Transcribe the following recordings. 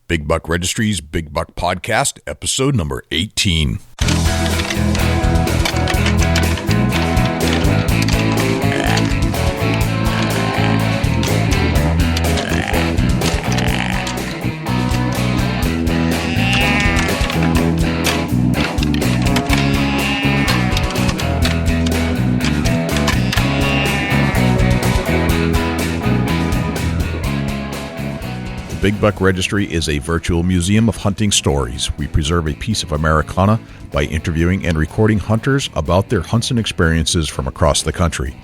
Big Buck Registries, Big Buck Podcast, episode number 18. Big Buck Registry is a virtual museum of hunting stories. We preserve a piece of Americana by interviewing and recording hunters about their hunts and experiences from across the country.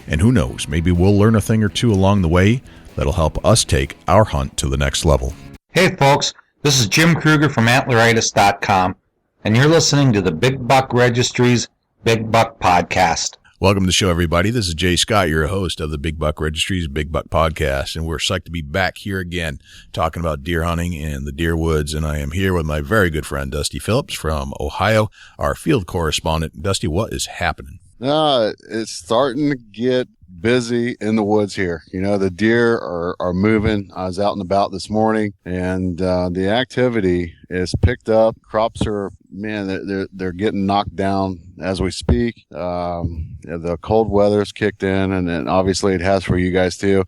And who knows, maybe we'll learn a thing or two along the way that'll help us take our hunt to the next level. Hey folks, this is Jim Kruger from Antleritis.com, and you're listening to the Big Buck Registry's Big Buck Podcast. Welcome to the show, everybody. This is Jay Scott, your host of the Big Buck Registry's Big Buck Podcast, and we're psyched to be back here again talking about deer hunting and the deer woods, and I am here with my very good friend Dusty Phillips from Ohio, our field correspondent. Dusty, what is happening? It's starting to get busy in the woods here. You know, the deer are moving. I was out and about this morning, and the activity is picked up. Crops are, man, they're getting knocked down as we speak. The cold weather's kicked in, and then obviously it has for you guys too.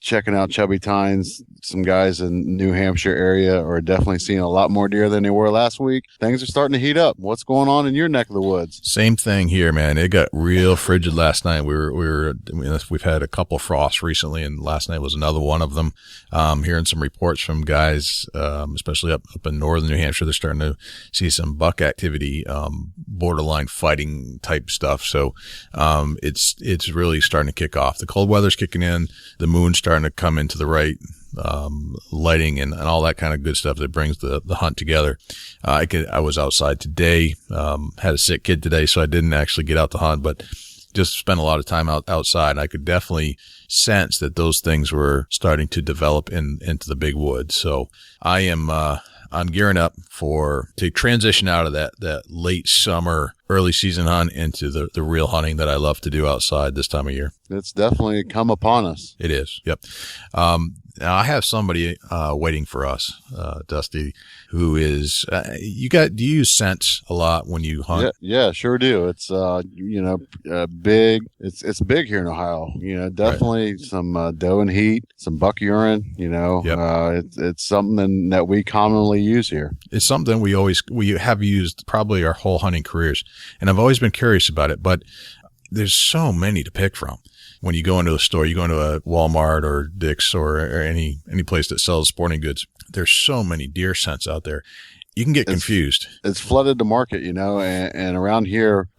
Checking out Chubby Tines, some guys in New Hampshire area are definitely seeing a lot more deer than they were last week. Things are starting to heat up. What's going on in your neck of the woods? Same thing here, man. It got real frigid last night. We've had a couple frosts recently, and last night was another one of them. Hearing some reports from guys, especially up in northern New Hampshire, they're starting to see some buck activity, borderline fighting type stuff. So, it's really starting to kick off. The cold weather's kicking in. The moon's starting to come into the right, lighting and all that kind of good stuff that brings the hunt together. I was outside today, had a sick kid today, so I didn't actually get out to hunt, but just spent a lot of time outside. I could definitely sense that those things were starting to develop into the big woods. So I'm gearing up to transition out of that late summer, early season hunt into the real hunting that I love to do outside this time of year. It's definitely come upon us. It is. Yep. Now I have somebody waiting for us, Dusty, who is do you use scents a lot when you hunt? Yeah, sure do. It's big. It's big here in Ohio. Definitely right. Some doe and heat, some buck urine. Yep. It's something that we commonly use here. It's something we have used probably our whole hunting careers, and I've always been curious about it. But there's so many to pick from. When you go into a store, you go into a Walmart or Dick's or any place that sells sporting goods, there's so many deer scents out there. You can get confused. It's flooded the market, and around here,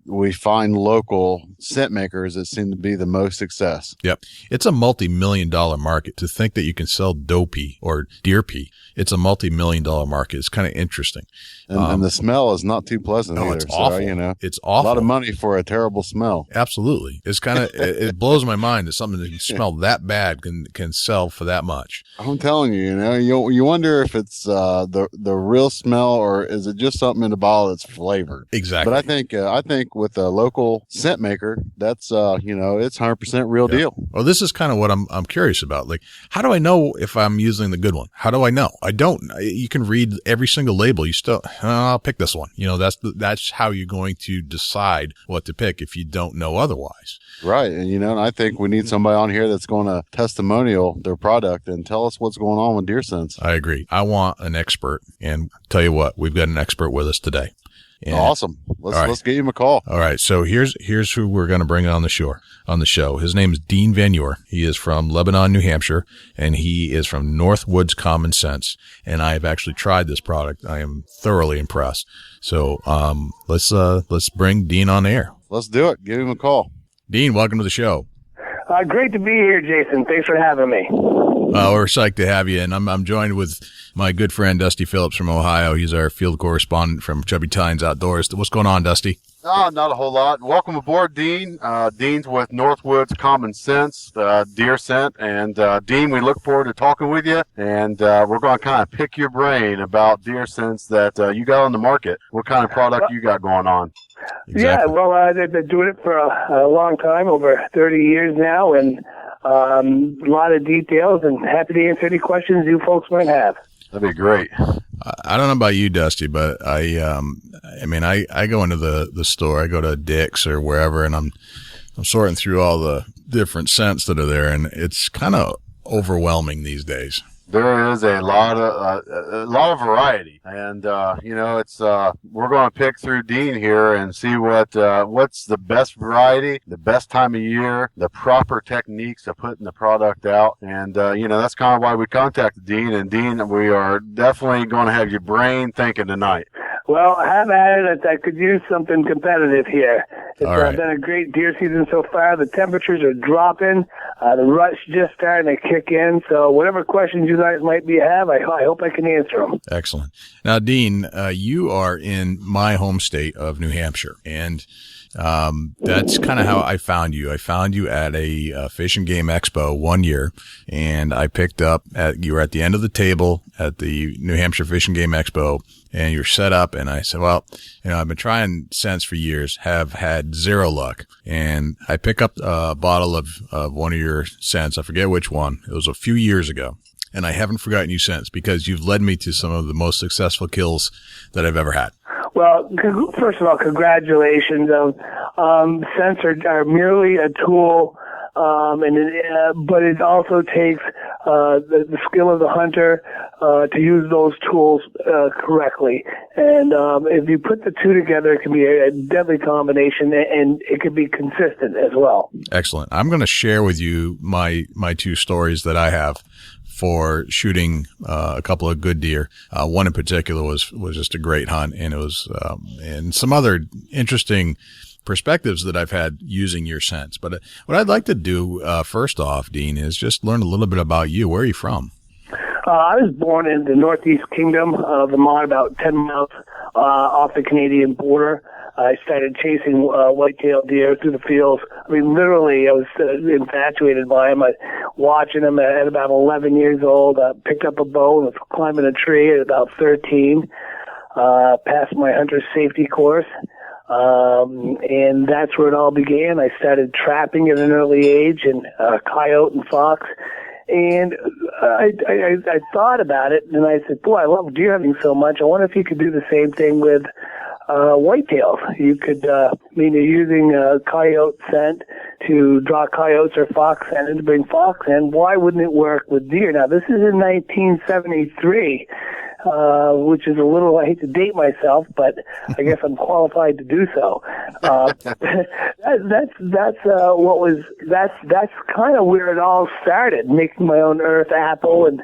we find local scent makers that seem to be the most success. Yep. It's a multi-million-dollar market. To think that you can sell doe pee or deer pee, it's a multi-million-dollar market. It's kind of interesting. And the smell is not too pleasant either. It's awful. So, it's awful. A lot of money for a terrible smell. Absolutely. It's kind of, it blows my mind that something that can smell that bad can sell for that much. I'm telling you, you wonder if it's the real smell, or is it just something in the bottle that's flavored? Exactly. But I think with a local scent maker, that's it's 100% real deal. Well, this is kind of what I'm curious about. Like, how do I know if I'm using the good one? How do I know? I don't. You can read every single label. You still, I'll pick this one. That's how you're going to decide what to pick if you don't know otherwise. Right. And I think we need somebody on here that's going to testimonial their product and tell us what's going on with deer scents. I agree. I want an expert, and tell you what, we've got an expert with us today. And awesome. Let's give him a call. All right. So here's who we're going to bring on the show. His name is Dean Vanier. He is from Lebanon, New Hampshire, and he is from Northwoods Common Sense. And I have actually tried this product. I am thoroughly impressed. So, let's bring Dean on air. Let's do it. Give him a call. Dean, welcome to the show. Great to be here, Jason. Thanks for having me. We're psyched to have you, and I'm joined with my good friend Dusty Phillips from Ohio. He's our field correspondent from Chubby Tines Outdoors. What's going on, Dusty? Not a whole lot. Welcome aboard, Dean. Dean's with Northwoods Common Sense, deer scent. And Dean, we look forward to talking with you. And we're going to kind of pick your brain about deer scents that you got on the market. What kind of product you got going on? Exactly. Yeah, well, they've been doing it for a long time, over 30 years now, and a lot of details, and happy to answer any questions you folks might have. That'd be great. I don't know about you, Dusty, but I mean, I go into the store, I go to Dick's or wherever, and I'm sorting through all the different scents that are there, and it's kind of overwhelming these days. There is a lot of variety, and it's we're going to pick through Dean here and see what's the best variety, the best time of year, the proper techniques of putting the product out, and that's kind of why we contacted Dean. And Dean, we are definitely going to have your brain thinking tonight. Well, I have added I could use something competitive here. It's right. Been a great deer season so far. The temperatures are dropping. The rut's just starting to kick in. So whatever questions you guys might have, I hope I can answer them. Excellent. Now, Dean, you are in my home state of New Hampshire, and that's kind of how I found you. I found you at a Fish and Game Expo one year, and I picked up you were at the end of the table at the New Hampshire Fish and Game Expo, and you're set up. And I said, well, I've been trying scents for years, have had zero luck. And I pick up a bottle of one of your scents. I forget which one. It was a few years ago. And I haven't forgotten you since, because you've led me to some of the most successful kills that I've ever had. Well, first of all, congratulations. Scents are merely a tool, but it also takes the skill of the hunter to use those tools correctly. And if you put the two together, it can be a deadly combination, and it can be consistent as well. Excellent. I'm going to share with you my two stories that I have for shooting a couple of good deer. One in particular was just a great hunt, and it was and some other interesting perspectives that I've had using your scents. But what I'd like to do first off, Dean, is just learn a little bit about you. Where are you from? I was born in the Northeast Kingdom of Vermont, about 10 miles off the Canadian border. I started chasing white-tailed deer through the fields. I mean, literally, I was infatuated by them. Watching them at about 11 years old. Picked up a bow and was climbing a tree at about 13. Passed my hunter's safety course. And that's where it all began. I started trapping at an early age, and coyote and fox. And I thought about it, and I said, boy, I love deer hunting so much. I wonder if you could do the same thing with whitetails. You could, you're using a coyote scent to draw coyotes or fox scent and to bring fox in. Why wouldn't it work with deer? Now, this is in 1973. Which is a little, I hate to date myself, but I guess I'm qualified to do so. That's kind of where it all started, making my own earth apple and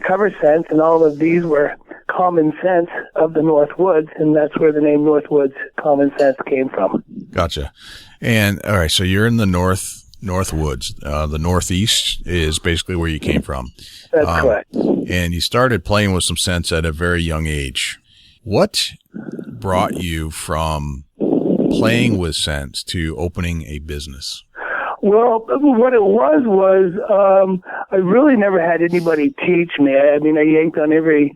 cover scents, and all of these were common scents of the Northwoods, and that's where the name Northwoods Common Scents came from. Gotcha. And all right, so you're in the Northwoods. The Northeast is basically where you came from. That's correct. And you started playing with some scents at a very young age. What brought you from playing with scents to opening a business? Well, what it was I really never had anybody teach me. I mean, I yanked on every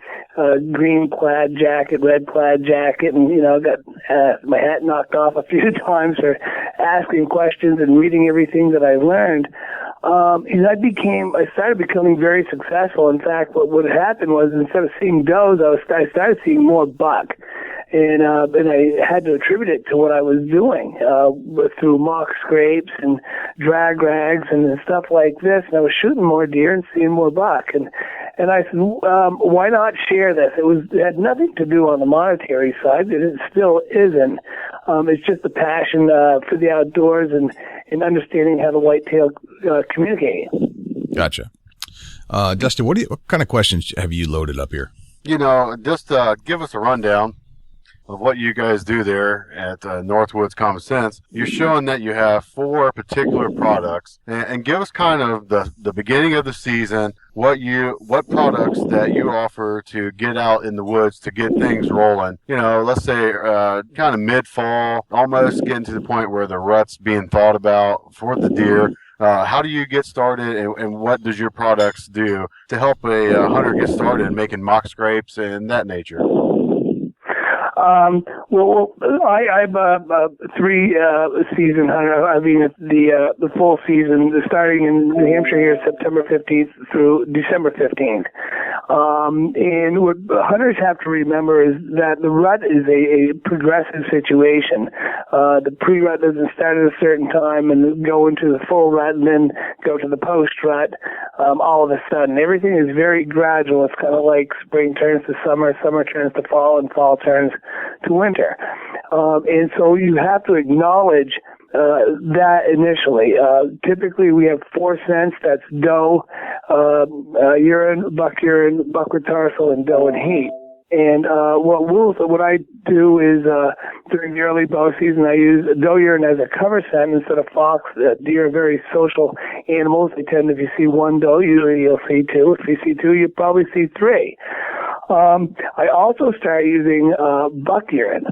green plaid jacket, red plaid jacket, and, got my hat knocked off a few times for asking questions and reading everything that I learned. And I started becoming very successful. In fact, what happened was, instead of seeing does, I started seeing more buck. And I had to attribute it to what I was doing, through mock scrapes and drag rags and stuff like this. And I was shooting more deer and seeing more buck. And I said, why not share this? It had nothing to do on the monetary side. It still isn't. It's just a passion, for the outdoors and understanding how the whitetail, communicate. Gotcha. Dusty, what kind of questions have you loaded up here? Just give us a rundown of what you guys do there at Northwoods Common Sense. You're showing that you have 4 particular products, and give us kind of the beginning of the season, what products that you offer to get out in the woods to get things rolling. Let's say kind of mid-fall, almost getting to the point where the rut's being thought about for the deer. How do you get started, and what does your products do to help a hunter get started in making mock scrapes and that nature? I'm a 3-season hunter. I mean, the full season, starting in New Hampshire here, September 15th through December 15th. And what hunters have to remember is that the rut is a progressive situation. The pre-rut doesn't start at a certain time and go into the full rut and then go to the post-rut all of a sudden. Everything is very gradual. It's kind of like spring turns to summer, summer turns to fall, and fall turns to winter. And so you have to acknowledge that initially. Typically we have 4 scents. That's doe, urine, buck with tarsal, and doe and heat. And what I do is during the early bow season, I use doe urine as a cover scent instead of fox. Deer are very social animals. They tend, if you see one doe, usually you'll see 2. If you see 2, you probably see 3. I also start using buck urine.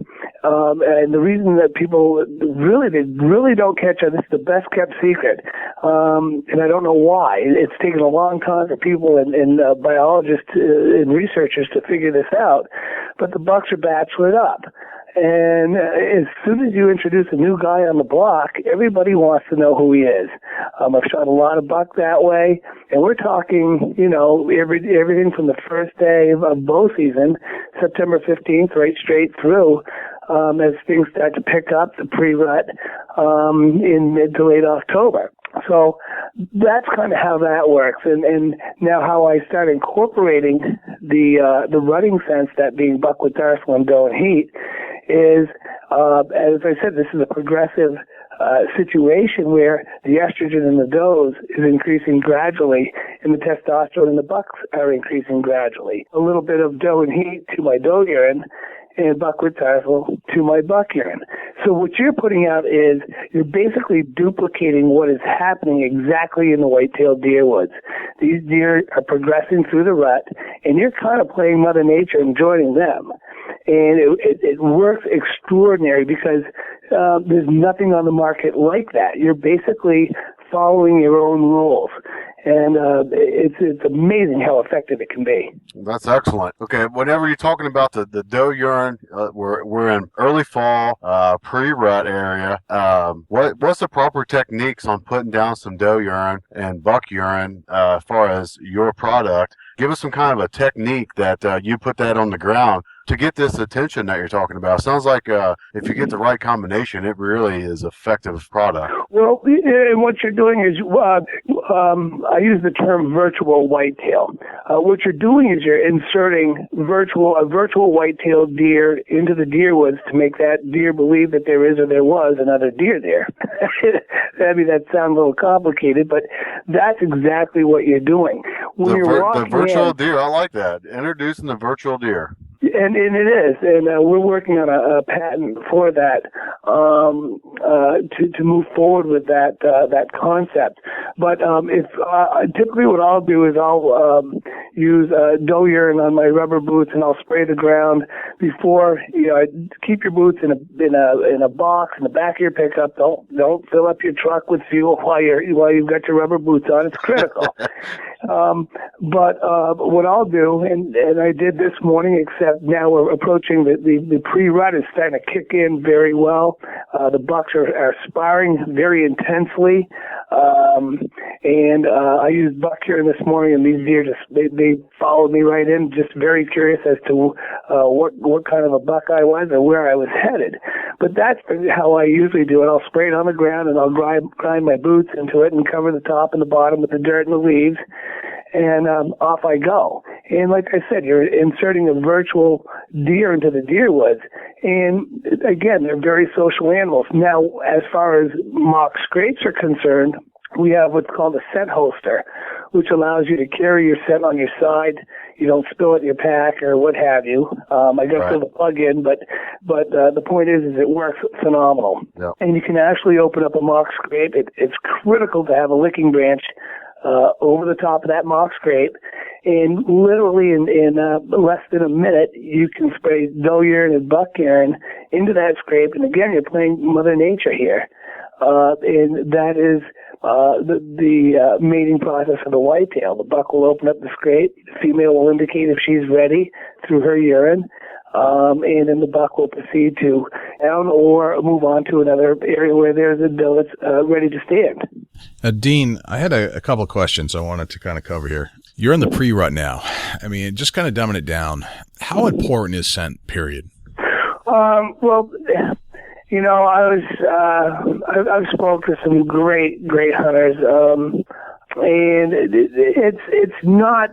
And the reason that people really don't catch on, this is the best kept secret, and I don't know why. It's taken a long time for people and biologists and researchers to figure this out, but the bucks are bachelored up. And as soon as you introduce a new guy on the block, everybody wants to know who he is. I've shot a lot of buck that way, and we're talking, everything from the first day of bow season, September 15th, right straight through, as things start to pick up, the pre-rut in mid to late October. So that's kind of how that works. And now how I start incorporating the rutting sense, that being buck with tarsal and doe and heat, is, as I said, this is a progressive situation where the estrogen in the does is increasing gradually and the testosterone in the bucks are increasing gradually. A little bit of doe and heat to my doe urine and buck with tarsal to my buck urine. So what you're putting out is you're basically duplicating what is happening exactly in the white-tailed deer woods. These deer are progressing through the rut, and you're kind of playing Mother Nature and joining them. And it works extraordinary because there's nothing on the market like that. You're basically following your own rules. And it's amazing how effective it can be. That's excellent. Okay, whenever you're talking about the doe urine, we're in early fall, pre-rut area. What's the proper techniques on putting down some doe urine and buck urine as far as your product? Give us some kind of a technique that you put that on the ground to get this attention that you're talking about. Sounds like if you get the right combination, it really is effective product. Well, and what you're doing is, I use the term virtual whitetail. What you're doing is you're inserting a virtual white-tailed deer into the deer woods to make that deer believe that there is or there was another deer there. I mean, that sounds a little complicated, but that's exactly what you're doing. When The virtual deer, I like that. Introducing the virtual deer. And it is, and we're working on a patent for that to move forward with that concept. But if typically what I'll do is I'll use doe urine on my rubber boots, and I'll spray the ground before. Keep your boots in a box in the back of your pickup. Don't fill up your truck with fuel while you've got your rubber boots on. It's critical. But what I'll do, and I did this morning, except now we're approaching the pre-rut is starting to kick in very well. The bucks are sparring very intensely, and I used buck urine this morning, and these deer they followed me right in, just very curious as to what kind of a buck I was or where I was headed. But that's how I usually do it. I'll spray it on the ground, and I'll grind my boots into it and cover the top and the bottom with the dirt and the leaves, and off I go. And like I said, you're inserting a virtual deer into the deer woods. And again, they're very social animals. Now, as far as mock scrapes are concerned, we have what's called a scent holster, which allows you to carry your scent on your side. You don't spill it in your pack or what have you. I got to throw the plug in, but the point is it works phenomenal. Yep. And you can actually open up a mock scrape. It's critical to have a licking branch over the top of that mock scrape, and literally in less than a minute, you can spray doe urine and buck urine into that scrape. And again, you're playing Mother Nature here, and that is the mating process of the whitetail. The buck will open up the scrape. The female will indicate if she's ready through her urine. and then the buck will proceed to down or move on to another area where there's a doe that's ready to stand. Dean, I had a couple of questions I wanted to kind of cover here. You're in the pre-rut now. I mean, just kind of dumbing it down. How important is scent, period? Well, you know, I've spoken to some great hunters, and it's not.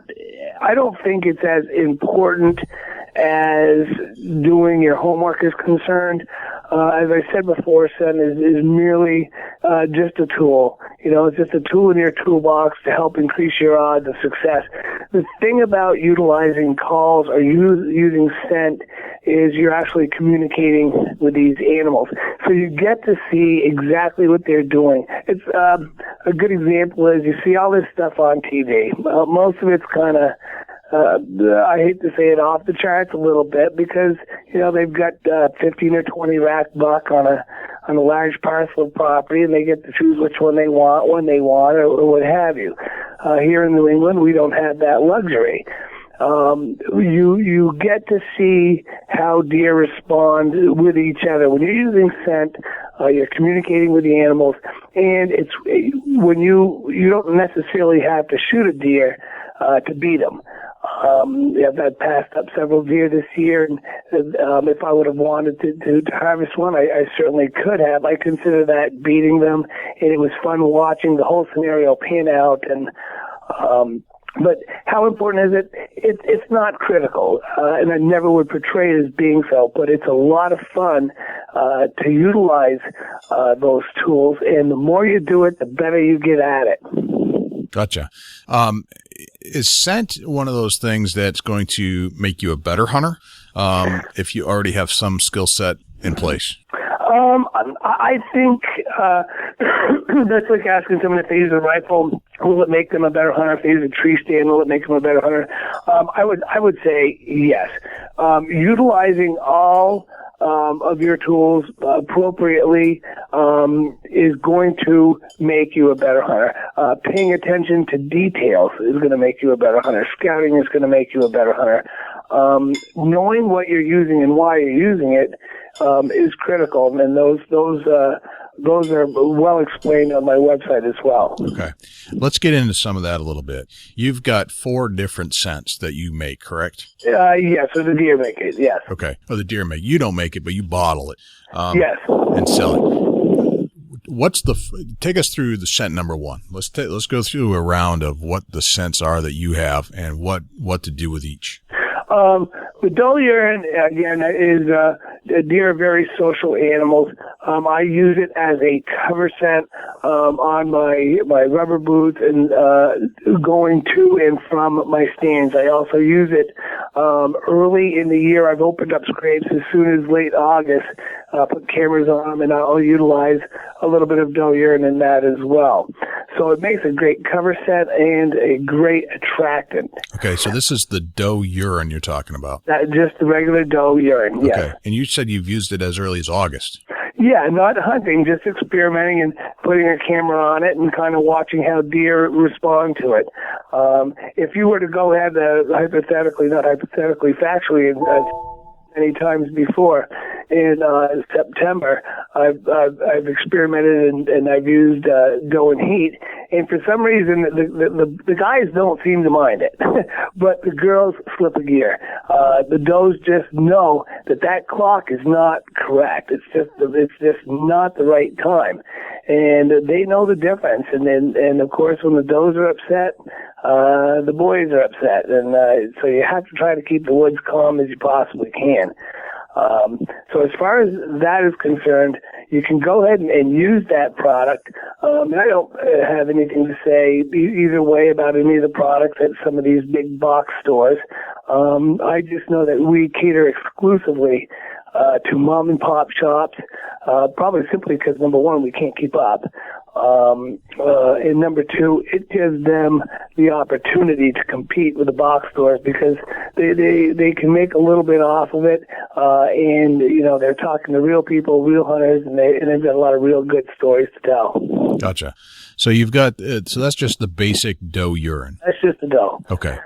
I don't think it's as important as doing your homework is concerned. As I said before, scent is merely just a tool. You know, it's just a tool in your toolbox to help increase your odds of success. The thing about utilizing calls or using scent is you're actually communicating with these animals. So you get to see exactly what they're doing. It's a good example is you see all this stuff on TV. Most of it's kind of I hate to say it, off the charts a little bit because, you know, they've got 15 or 20 rack buck on a large parcel of property, and they get to choose which one they want, when they want, or what have you. Here in New England, we don't have that luxury. You get to see how deer respond with each other. When you're using scent, you're communicating with the animals, and it's when you don't necessarily have to shoot a deer to beat them. I've passed up several deer this year, and if I would have wanted to harvest one, I certainly could have. I consider that beating them, and it was fun watching the whole scenario pan out. And but how important is it? It's not critical, and I never would portray it as being so, but it's a lot of fun to utilize those tools, and the more you do it, the better you get at it. Gotcha. Is scent one of those things that's going to make you a better hunter if you already have some skill set in place? I think that's like asking someone if they use a rifle, will it make them a better hunter? If they use a tree stand, will it make them a better hunter? I would say yes. Utilizing all of your tools appropriately is going to make you a better hunter. Paying attention to details is going to make you a better hunter. Scouting is going to make you a better hunter. Knowing what you're using and why you're using it is critical, and those are well explained on my website as well. Okay. Let's get into some of that a little bit. You've got 4 different scents that you make, correct? Yes, so the deer make it, yes. Okay. Oh, the deer make. You don't make it, but you bottle it. Yes. And sell it. Take us through the scent number 1. Let's go through a round of what the scents are that you have and what to do with each. The doe urine, again, is deer are very social animals. I use it as a cover scent on my rubber boots and going to and from my stands. I also use it early in the year. I've opened up scrapes as soon as late August, put cameras on them, and I'll utilize a little bit of doe urine in that as well. So it makes a great cover scent and a great attractant. Okay, so this is the doe urine you're talking about. Just the regular doe urine, yes. Okay, and you said you've used it as early as August. Yeah, not hunting, just experimenting and putting a camera on it and kind of watching how deer respond to it. If you were to go ahead, factually, many times before, in September, I've experimented and I've used doe and heat, and for some reason the guys don't seem to mind it, but the girls flip a gear. The does just know that clock is not correct. It's just not the right time, and they know the difference. And of course, when the does are upset, the boys are upset, and so you have to try to keep the woods calm as you possibly can. So as far as that is concerned, you can go ahead and use that product. And I don't have anything to say either way about any of the products at some of these big box stores. I just know that we cater exclusively to mom and pop shops, probably simply because, number one, we can't keep up. And number two, it gives them the opportunity to compete with the box stores because they can make a little bit off of it, and they're talking to real people, real hunters, and they've got a lot of real good stories to tell. Gotcha. So you've got so that's just the basic doe urine. That's just the doe. Okay.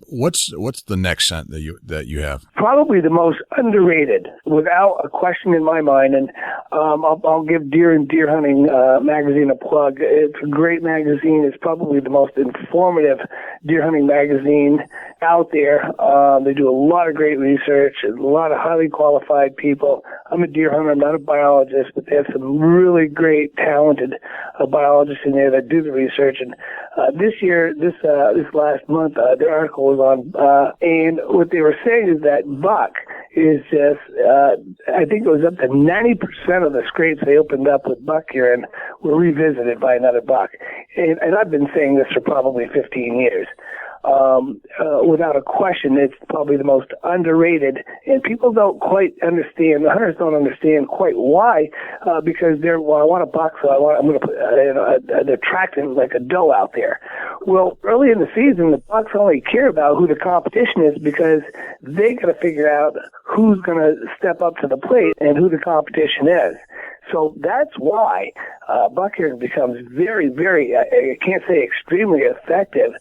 What's the next scent that you have? Probably the most underrated, without a question in my mind. And I'll give Deer and Deer Hunting magazine a plug. It's a great magazine. It's probably the most informative deer hunting magazine out there. They do a lot of great research, a lot of highly qualified people. I'm a deer hunter. I'm not a biologist, but they have some really great, talented biologists in there that do the research. And this last month, their article was on, and what they were saying is that buck is just, I think it was up to 90% of the scrapes they opened up with buck urine were revisited by another buck. And I've been saying this for probably 15 years. Without a question, it's probably the most underrated, and people don't quite understand. The hunters don't understand quite why, because I want a buck, so I'm going to put an attractant like a doe out there. Well, early in the season, the bucks only care about who the competition is because they got to figure out who's going to step up to the plate and who the competition is. So that's why buck urine becomes very, very, I can't say extremely effective.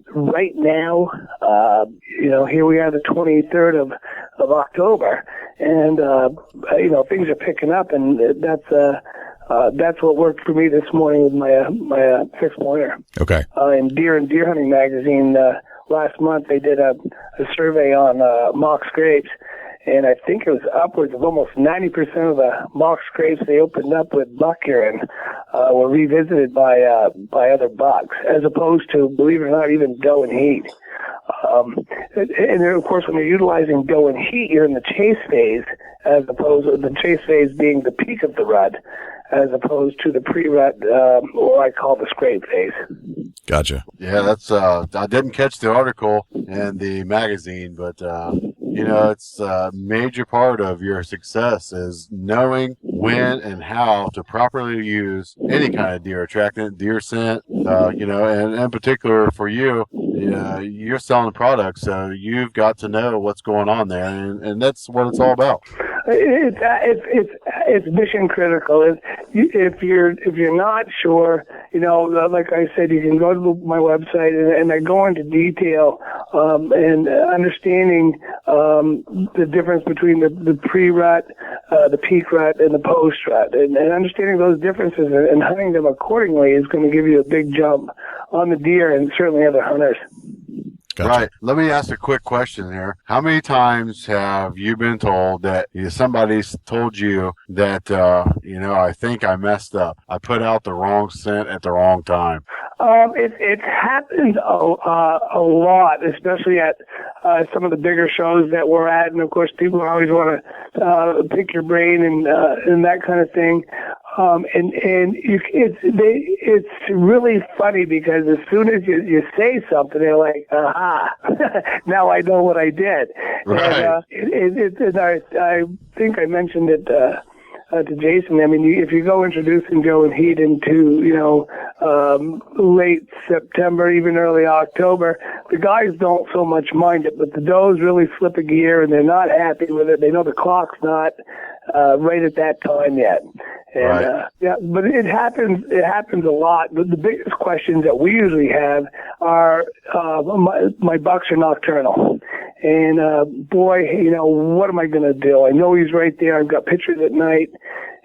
Right now, here we are, the 23rd of October, and things are picking up, and that's what worked for me this morning with my 6-pointer. Okay. In Deer and Deer Hunting magazine last month, they did a survey on mock scrapes. And I think it was upwards of almost 90% of the mock scrapes they opened up with buck urine were revisited by other bucks, as opposed to, believe it or not, even doe and heat. And then, of course, when you're utilizing doe and heat, you're in the chase phase, as opposed to the chase phase being the peak of the rut, as opposed to the pre-rut, or I call the scrape phase. Gotcha. Yeah, that's I didn't catch the article in the magazine, but it's a major part of your success is knowing when and how to properly use any kind of deer attractant, deer scent, and in particular for you, you're selling products, so you've got to know what's going on there, and that's what it's all about. It's mission critical. If you're not sure, like I said, you can go to my website and I go into detail and understanding the difference between the pre-rut, the peak rut, and the post-rut, and understanding those differences and hunting them accordingly is going to give you a big jump on the deer and certainly other hunters. Gotcha. Right. Let me ask a quick question here. How many times have you been told that somebody's told you that, I think I messed up. I put out the wrong scent at the wrong time? It happens a lot, especially at some of the bigger shows that we're at. And, of course, people always want to pick your brain and that kind of thing. It's really funny because as soon as you say something, they're like, aha, now I know what I did. Right. And I think I mentioned it to Jason. I mean, if you go introducing doe and heat into, late September, even early October, the guys don't so much mind it, but the does really slip a gear and they're not happy with it. They know the clock's not right at that time yet. And, right. But it happens a lot. But the biggest questions that we usually have are, my bucks are nocturnal. And, what am I going to do? I know he's right there. I've got pictures at night.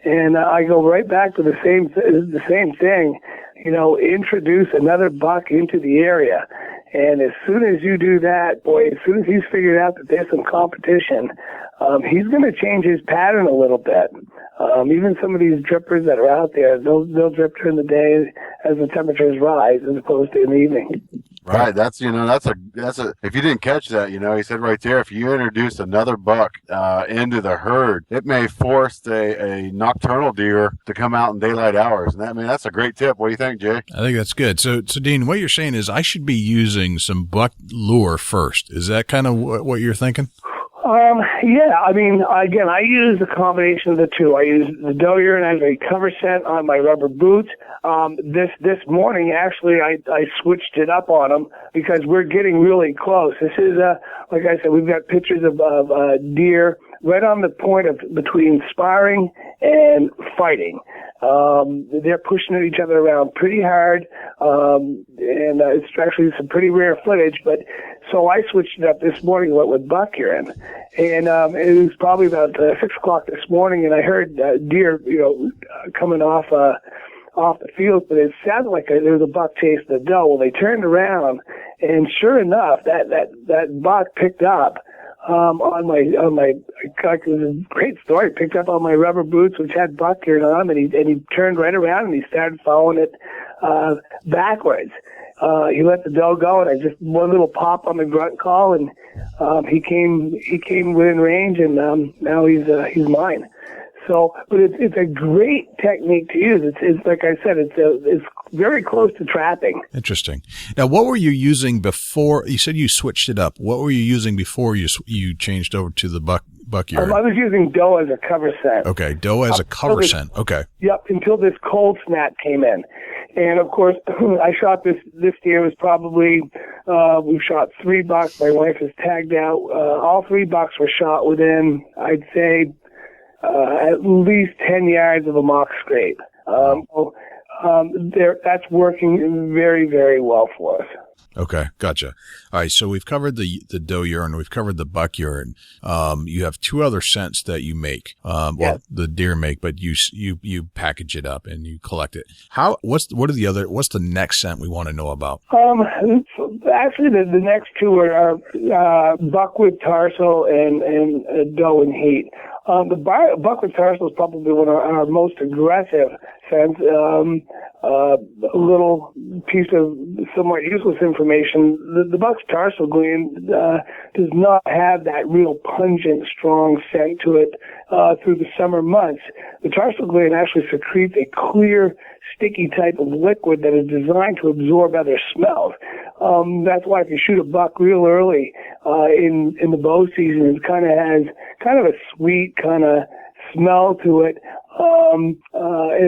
And I go right back to the same thing, introduce another buck into the area. And as soon as you do that, as soon as he's figured out that there's some competition, he's going to change his pattern a little bit. Even some of these drippers that are out there, they'll drip during the day as the temperatures rise as opposed to in the evening. Right. That's a, if you didn't catch that, he said right there, if you introduce another buck, into the herd, it may force a nocturnal deer to come out in daylight hours. And that's a great tip. What do you think, Jay? I think that's good. So Dean, what you're saying is I should be using some buck lure first. Is that kind of what you're thinking? Yeah, I mean, again, I use a combination of the two. I use the doe urine as a cover scent on my rubber boots. This morning, actually, I switched it up on them because we're getting really close. This is, like I said, we've got pictures of deer right on the point of between sparring and fighting. They're pushing at each other around pretty hard, and it's actually some pretty rare footage. But so I switched it up this morning, went with buck urine, and it was probably about 6 o'clock this morning, and I heard deer, coming off the field, but it sounded like there was a buck chasing the doe. Well, they turned around, and sure enough, that buck picked up. On my, it was a great story. Picked up on my rubber boots, which had buck urine on them, and he turned right around and he started following it backwards. He let the doe go, and I just one little pop on the grunt call, and he came within range, and now he's mine. So, but it's a great technique to use. It's like I said, it's very close to trapping. Interesting. Now, what were you using before? You said you switched it up. What were you using before you changed over to the buck urine? I was using doe as a cover scent. Okay, doe as a cover scent. Okay. Yep, until this cold snap came in. And of course, I shot this deer was probably, we've shot 3 bucks. My wife is tagged out. All 3 bucks were shot within, I'd say, at least 10 yards of a mock scrape. That's working very, very well for us. Okay, gotcha. All right, so we've covered the doe urine, we've covered the buck urine. You have 2 other scents that you make. Well, the deer make, but you package it up and you collect it. What's the next scent we want to know about? Actually, the next 2 are buckwood tarsal and doe and heat. The buckwood tarsal is probably one of our most aggressive scents. A little piece of somewhat useless information. The buck's tarsal gland does not have that real pungent, strong scent to it through the summer months. The tarsal gland actually secretes a clear, sticky type of liquid that is designed to absorb other smells. That's why if you shoot a buck real early in the bow season, it kind of has kind of a sweet kind of smell to it, and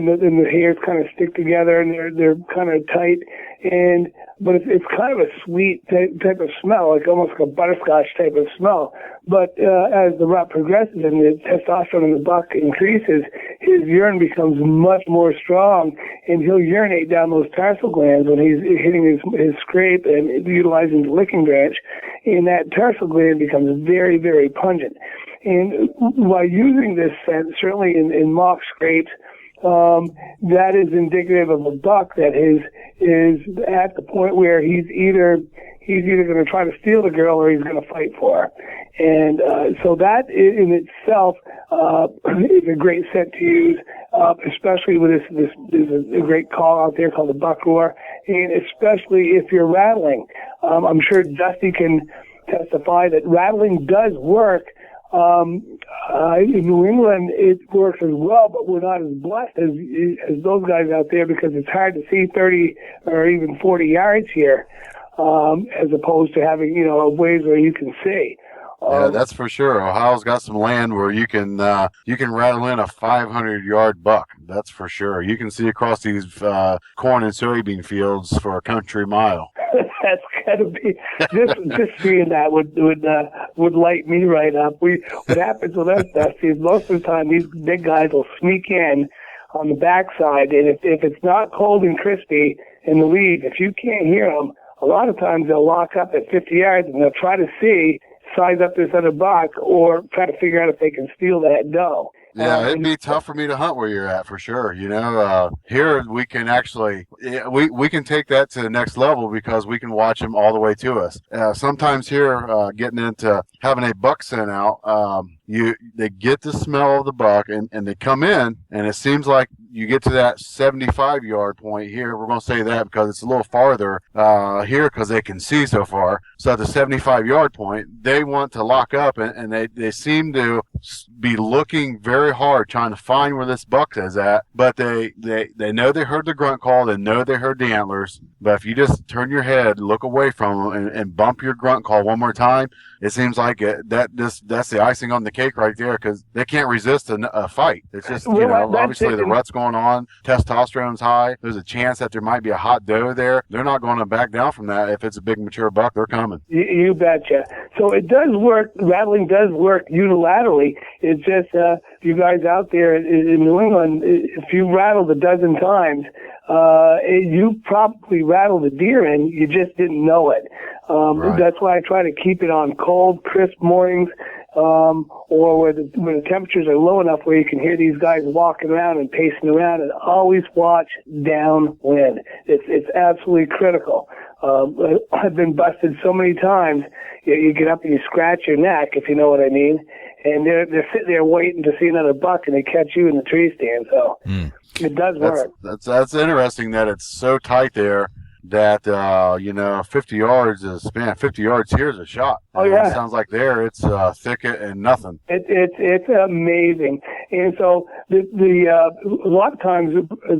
the hairs kind of stick together and they're kind of tight, but it's kind of a sweet type of smell, like almost like a butterscotch type of smell. But as the rut progresses and the testosterone in the buck increases, his urine becomes much more strong, and he'll urinate down those tarsal glands when he's hitting his scrape and utilizing the licking branch, and that tarsal gland becomes very, very pungent. And while using this scent, certainly in mock scrapes, that is indicative of a buck that is at the point where he's either going to try to steal the girl or he's going to fight for her. And so that in itself is a great scent to use, especially with this. There's a great call out there called the buck roar, and especially if you're rattling. I'm sure Dusty can testify that rattling does work. In New England, it works as well, but we're not as blessed as those guys out there because it's hard to see 30 or even 40 yards here, as opposed to having, ways where you can see. Yeah, that's for sure. Ohio's got some land where you can rattle in a 500-yard buck. That's for sure. You can see across these corn and soybean fields for a country mile. That's gotta be just seeing that would light me right up. What happens with us, Dusty, is most of the time these big guys will sneak in on the backside, and if it's not cold and crispy in the lead, if you can't hear them, a lot of times they'll lock up at 50 yards and they'll try to size up this other buck or try to figure out if they can steal that doe. Yeah, it'd be tough for me to hunt where you're at for sure. Here we can actually, we can take that to the next level because we can watch them all the way to us. Sometimes here, getting into having a buck sent out, they get the smell of the buck and they come in and it seems like you get to that 75-yard point here. We're going to say that because it's a little farther here because they can see so far. So at the 75-yard point, they want to lock up and they seem to be looking very hard trying to find where this buck is at, but they know they heard the grunt call, they know they heard the antlers, but if you just turn your head, look away from them, and bump your grunt call one more time, it seems like that's the icing on the cake right there, because they can't resist a fight. It's just, obviously the rut's going on, testosterone's high, there's a chance that there might be a hot doe there. They're not going to back down from that. If it's a big mature buck, they're coming. You betcha. So it does work. Rattling does work unilaterally. It's just you guys out there in New England, if you rattled a dozen times, you probably rattled a deer in. You just didn't know it. Right. That's why I try to keep it on cold, crisp mornings, or where the temperatures are low enough where you can hear these guys walking around and pacing around, and always watch downwind. It's absolutely critical. I've been busted so many times. You get up and you scratch your neck, if you know what I mean, and they're sitting there waiting to see another buck, and they catch you in the tree stand. So it does work. That's interesting that it's so tight there that 50 yards is 50 yards here is a shot. Oh yeah, it sounds like there it's thicket and nothing. It's amazing. And so a lot of times, as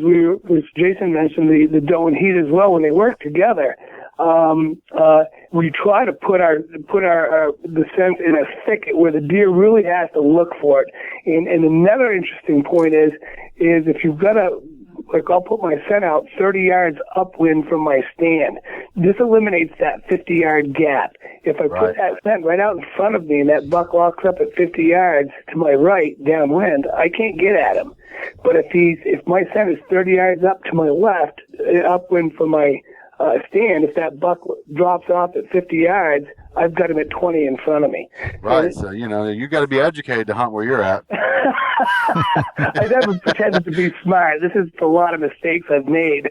Jason mentioned, the doe and heat as well, when they work together, we try to put the scent in a thicket where the deer really has to look for it. And another interesting point is if you've got I'll put my scent out 30 yards upwind from my stand. This eliminates that 50-yard gap. If I put that scent right out in front of me and that buck walks up at 50 yards to my right downwind, I can't get at him. But if my scent is 30 yards up to my left, upwind from my stand, if that buck drops off at 50 yards, I've got him at 20 in front of me. Right, so, you got to be educated to hunt where you're at. I never pretended to be smart. This is a lot of mistakes I've made.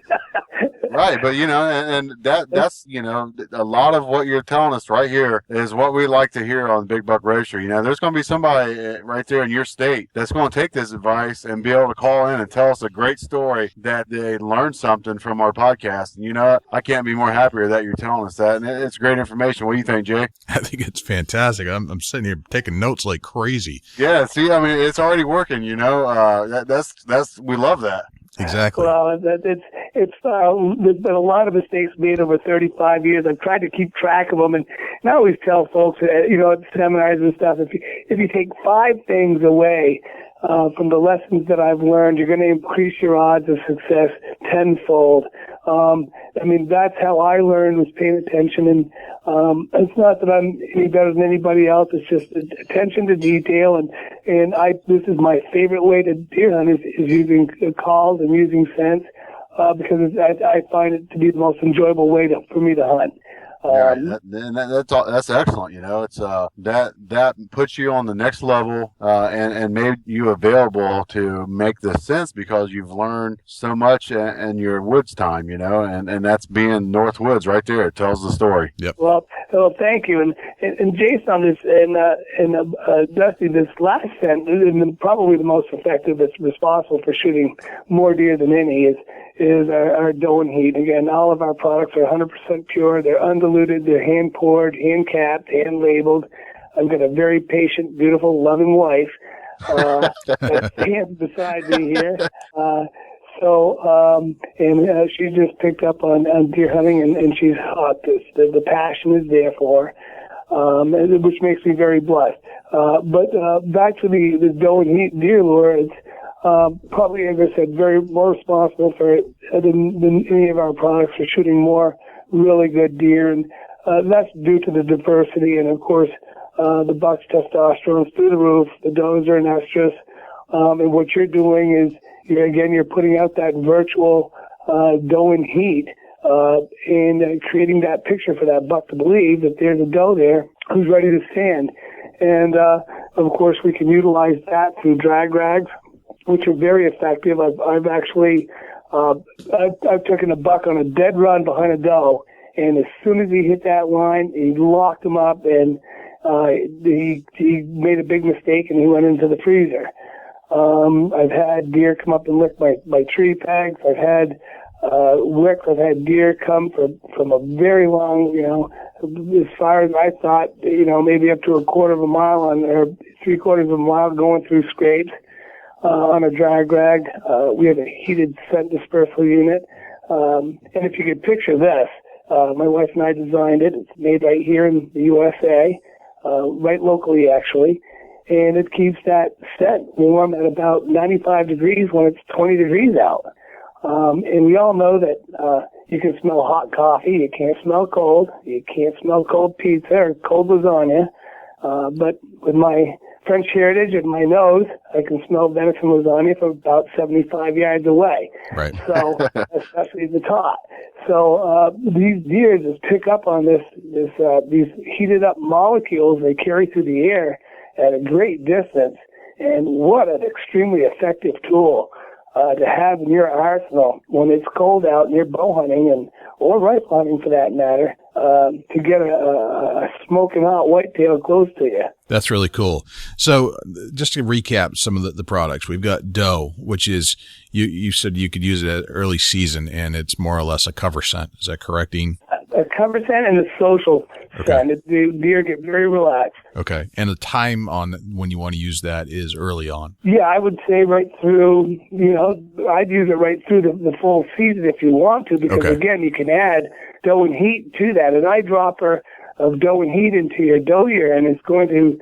Right, but, and that's, a lot of what you're telling us right here is what we like to hear on Big Buck Registry. There's going to be somebody right there in your state that's going to take this advice and be able to call in and tell us a great story that they learned something from our podcast. And I can't be more happier that you're telling us that. And it's great information. What do you think, Jay? I think it's fantastic. I'm sitting here taking notes like crazy. Yeah, see, it's already working, that's we love that. Exactly. Well, there's been a lot of mistakes made over 35 years. I've tried to keep track of them, and I always tell folks, at seminars and stuff, if you take 5 things away from the lessons that I've learned, you're going to increase your odds of success tenfold. That's how I learned, was paying attention, and it's not that I'm any better than anybody else. It's just attention to detail, and this is my favorite way to deer hunt is using calls and using scents, because I find it to be the most enjoyable way for me to hunt. That's excellent. It's that puts you on the next level, and made you available to make this sense because you've learned so much in your woods time, and that's being Northwoods right there. It tells the story. Yep. Well, thank you, and Jason on this, and Dusty, this last scent, and probably the most effective, that's responsible for shooting more deer than any, is our doe and heat. Again, all of our products are 100% pure. They're undiluted. They're hand poured, hand capped, hand labeled. I've got a very patient, beautiful, loving wife that stands beside me here. She just picked up on deer hunting, and she's hot. The passion is there for her, which makes me very blessed. But back to the doe and heat deer lure, it's probably, as I said, very more responsible for it than any of our products for shooting more really good deer, and that's due to the diversity, and of course the buck's testosterone's through the roof, the does are in estrus, and what you're doing is you're putting out that virtual doe and heat, and creating that picture for that buck to believe that there's a doe there who's ready to stand. And of course we can utilize that through drag rags, which are very effective. I've actually I've taken a buck on a dead run behind a doe, and as soon as he hit that line, he locked him up, and he made a big mistake, and he went into the freezer. I've had deer come up and lick my tree pegs. I've had wicks. I've had deer come from a very long, as far as I thought, maybe up to a quarter of a mile or 3/4 of a mile going through scrapes on a dry drag. We have a heated scent dispersal unit. And if you could picture this, my wife and I designed it. It's made right here in the USA, right locally actually. And it keeps that scent warm at about 95 degrees when it's 20 degrees out. And we all know that you can smell hot coffee. You can't smell cold. You can't smell cold pizza or cold lasagna. But with my French heritage and my nose, I can smell venison lasagna from about 75 yards away. Right. So, especially the tot. So these deer just pick up on these heated up molecules they carry through the air at a great distance. And what an extremely effective tool to have in your arsenal when it's cold out and you're bow hunting or rifle hunting for that matter, to get a smoking hot whitetail close to you. That's really cool. So just to recap some of the products, we've got doe, which is, you said you could use it at early season, and it's more or less a cover scent. Is that correct, Dean? A cover scent and a social scent. The deer get very relaxed. Okay. And the time on when you want to use that is early on. Yeah, I would say right through, I'd use it right through the full season if you want to, because again, you can add doe and heat to that. An eyedropper of doe and heat into your doe ear, and it's going to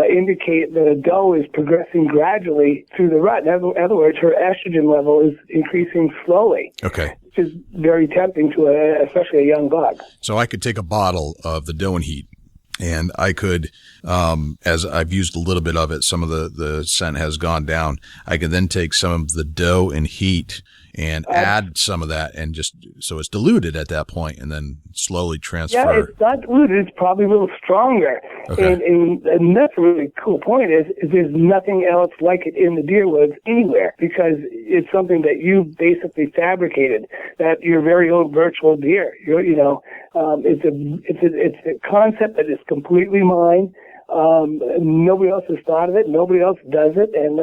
indicate that a doe is progressing gradually through the rut. In other words, her estrogen level is increasing slowly. Okay. Which is very tempting to especially a young buck. So I could take a bottle of the doe and heat, and I could, as I've used a little bit of it, some of the scent has gone down. I could then take some of the doe and heat and add some of that, and just so it's diluted at that point, and then slowly transfer. Yeah, it's not diluted. It's probably a little stronger. Okay. And that's a really cool point is there's nothing else like it in the deer woods anywhere, because it's something that you basically fabricated, that your very own virtual deer. It's a concept that is completely mine. Nobody else has thought of it. Nobody else does it, and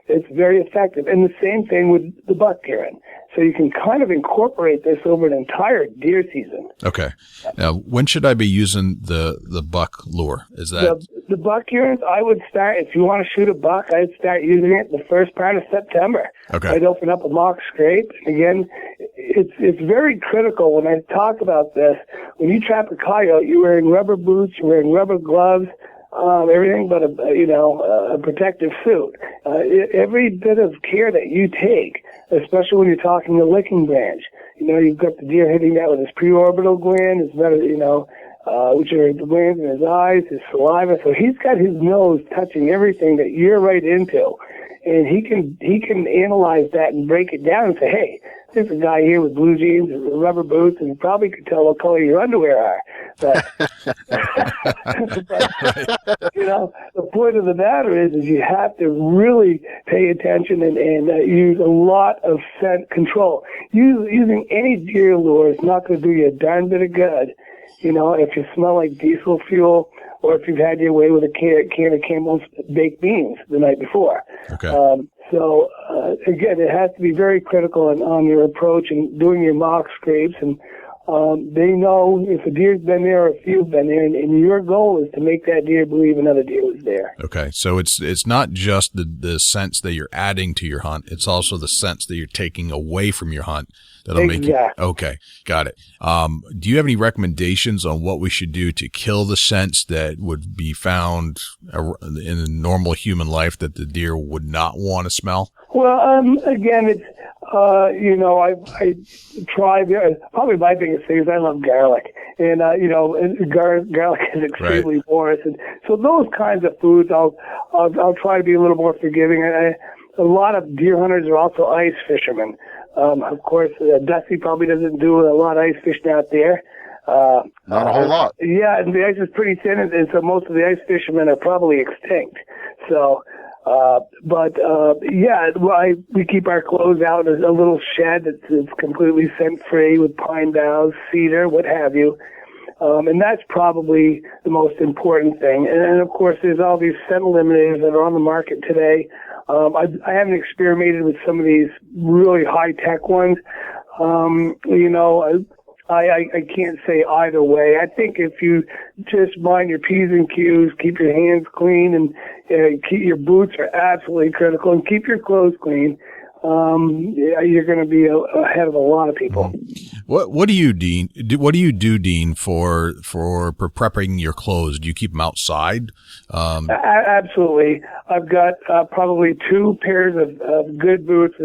it's very effective. And the same thing with the buck urine. So you can kind of incorporate this over an entire deer season. Okay. Now, when should I be using the buck lure? Is that the buck urine? I would start, if you want to shoot a buck, I'd start using it the first part of September. Okay. I'd open up a mock scrape. Again, it's very critical when I talk about this. When you trap a coyote, you're wearing rubber boots, you're wearing rubber gloves, everything but a protective suit. Every bit of care that you take, especially when you're talking the licking branch, you've got the deer hitting that with his preorbital gland, his which are the glands in his eyes, his saliva. So he's got his nose touching everything that you're right into, and he can analyze that and break it down and say, hey, there's a guy here with blue jeans and rubber boots, and he probably could tell what color your underwear are. But, the point of the matter is you have to really pay attention and use a lot of scent control. Using any deer lure is not going to do you a darn bit of good. If you smell like diesel fuel, or if you've had your way with a can of Campbell's baked beans the night before. Okay. So again, it has to be very critical on your approach and doing your mock scrapes. And they know if a deer's been there or if you've been there, and your goal is to make that deer believe another deer was there. Okay. So it's not just the scents that you're adding to your hunt. It's also the scents that you're taking away from your hunt. That'll make you. Okay. Got it. Do you have any recommendations on what we should do to kill the scents that would be found in a normal human life that the deer would not want to smell? Well, again, it's, I try, probably my biggest thing is I love garlic. And, garlic is extremely porous. And so those kinds of foods, I'll try to be a little more forgiving. A lot of deer hunters are also ice fishermen. Of course, Dusty probably doesn't do a lot of ice fishing out there. Not a whole lot. Yeah, and the ice is pretty thin, and so most of the ice fishermen are probably extinct. So, we keep our clothes out in a little shed that's completely scent-free with pine boughs, cedar, what have you. And that's probably the most important thing. And of course, there's all these scent eliminators that are on the market today. I haven't experimented with some of these really high-tech ones. I can't say either way. I think if you just mind your P's and Q's, keep your hands clean, and keep your boots are absolutely critical, and keep your clothes clean, you're going to be ahead of a lot of people. What do you, Dean? What do you do, Dean, for prepping your clothes? Do you keep them outside? Absolutely. I've got probably 2 pairs of good boots.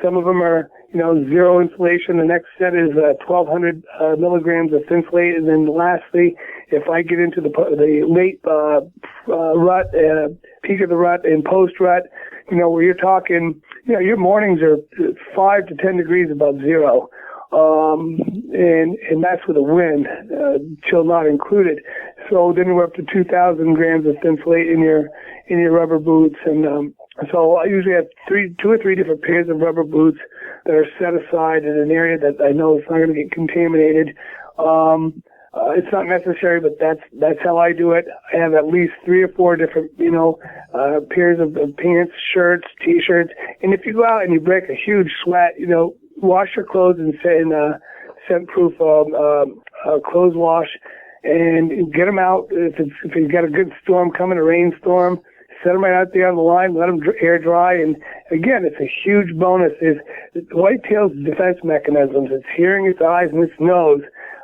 Some of them are, zero insulation. The next set is 1,200 milligrams of thinsulate. And then lastly, if I get into the late rut, peak of the rut and post rut, where you're talking, your mornings are 5 to 10 degrees above zero. And that's with a wind, chill not included. So then we're up to 2,000 grams of thinsulate in your rubber boots. And, so I usually have 2 or 3 different pairs of rubber boots that are set aside in an area that I know is not going to get contaminated. It's not necessary, but that's how I do it. I have at least 3 or 4 different, pairs of pants, shirts, t-shirts. And if you go out and you break a huge sweat, wash your clothes in scent-proof clothes wash, and get them out. If you've got a good storm coming, a rainstorm, set them right out there on the line, let them air dry. And again, it's a huge bonus. Is whitetail's defense mechanisms, its hearing, its eyes, and its nose,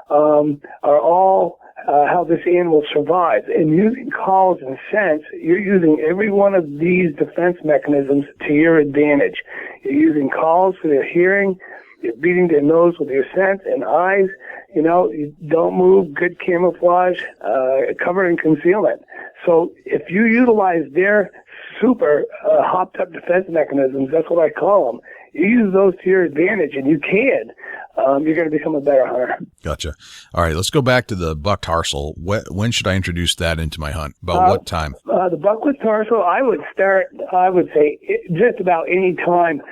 are all how this animal survives. And using calls and scents, you're using every one of these defense mechanisms to your advantage. You're using calls for their hearing. You're beating their nose with your scent and eyes. You don't move, good camouflage, cover and concealment. So if you utilize their super hopped up defense mechanisms, that's what I call them, you use those to your advantage, and you can. You're going to become a better hunter. Gotcha. All right, let's go back to the buck tarsal. When should I introduce that into my hunt? About what time? The buck with tarsal, I would say, just about any time.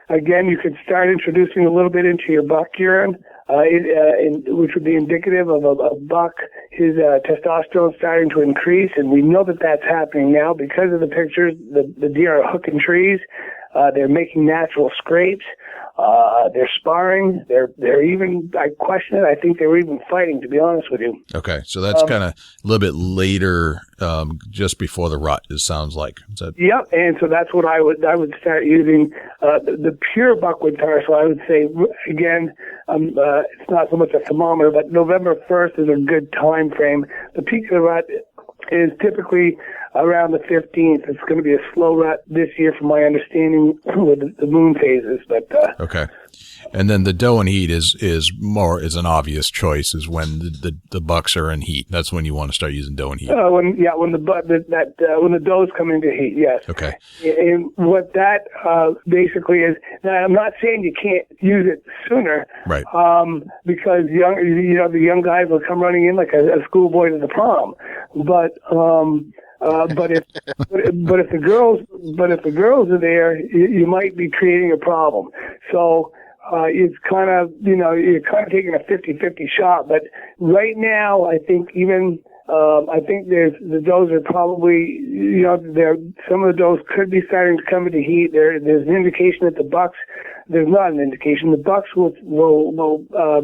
Again, you could start introducing a little bit into your buck urine, which would be indicative of a buck, his testosterone starting to increase, and we know that that's happening now because of the pictures. The deer are hooking trees. They're making natural scrapes. They're sparring. They're even, I question it, I think they were even fighting, to be honest with you. Okay, so that's kind of a little bit later, just before the rut, it sounds like. Is that... Yep, and so that's what I would start using. The pure buckwood tarsal, I would say, again, it's not so much a thermometer, but November 1st is a good time frame. The peak of the rut is typically around the 15th. It's going to be a slow rut this year, from my understanding, with the moon phases. But okay, and then the doe in heat is an obvious choice. Is when the bucks are in heat. That's when you want to start using doe in heat. When the does come into heat, yes. Okay. And what that basically is, now I'm not saying you can't use it sooner, right? Because the young guys will come running in like a schoolboy to the prom, but if the girls are there, you might be creating a problem. So it's kind of, you're kind of taking a 50-50 shot. But right now, I think the does are probably, some of the does could be starting to come into heat. There's an indication that the bucks, there's not an indication. The bucks will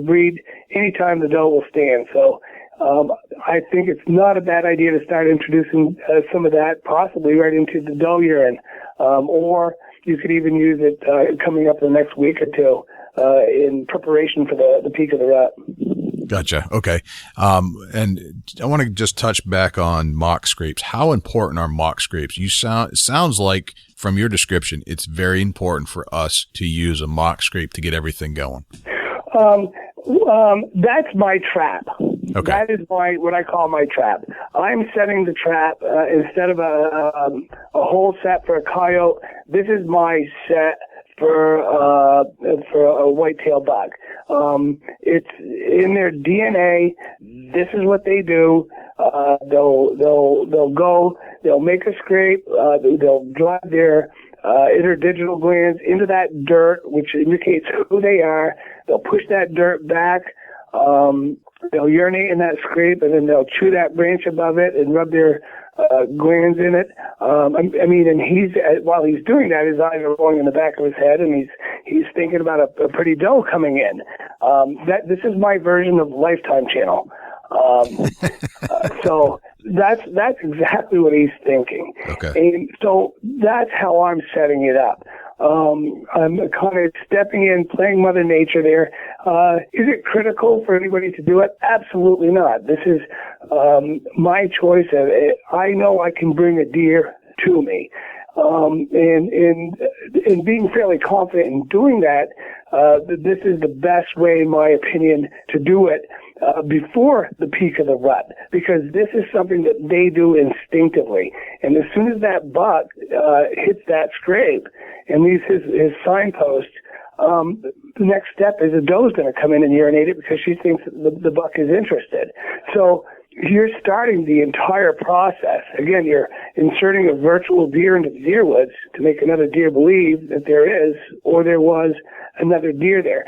breed anytime the doe will stand. So I think it's not a bad idea to start introducing some of that, possibly right into the doe urine, or you could even use it coming up in the next week or two in preparation for the peak of the rut. Gotcha. Okay. And I want to just touch back on mock scrapes. How important are mock scrapes? It sounds like from your description, it's very important for us to use a mock scrape to get everything going. That's my trap. Okay. That is what I call my trap. I'm setting the trap instead of a whole set for a coyote. This is my set for a whitetail buck. It's in their DNA. This is what they do. They'll go. They'll make a scrape. They'll drive their interdigital glands into that dirt, which indicates who they are. They'll push that dirt back. They'll urinate in that scrape, and then they'll chew that branch above it and rub their glands in it. And while he's doing that, his eyes are rolling in the back of his head, and he's thinking about a pretty doe coming in. This is my version of Lifetime Channel. So that's exactly what he's thinking. Okay. And so that's how I'm setting it up. I'm kind of stepping in, playing Mother Nature there. Is it critical for anybody to do it? Absolutely not. This is my choice. I know I can bring a deer to me. And being fairly confident in doing that, this is the best way, in my opinion, to do it before the peak of the rut, because this is something that they do instinctively. And as soon as that buck hits that scrape and leaves his signpost, the next step is a doe's going to come in and urinate it because she thinks the buck is interested. So you're starting the entire process. Again, you're inserting a virtual deer into the deer woods to make another deer believe that there is or there was another deer there.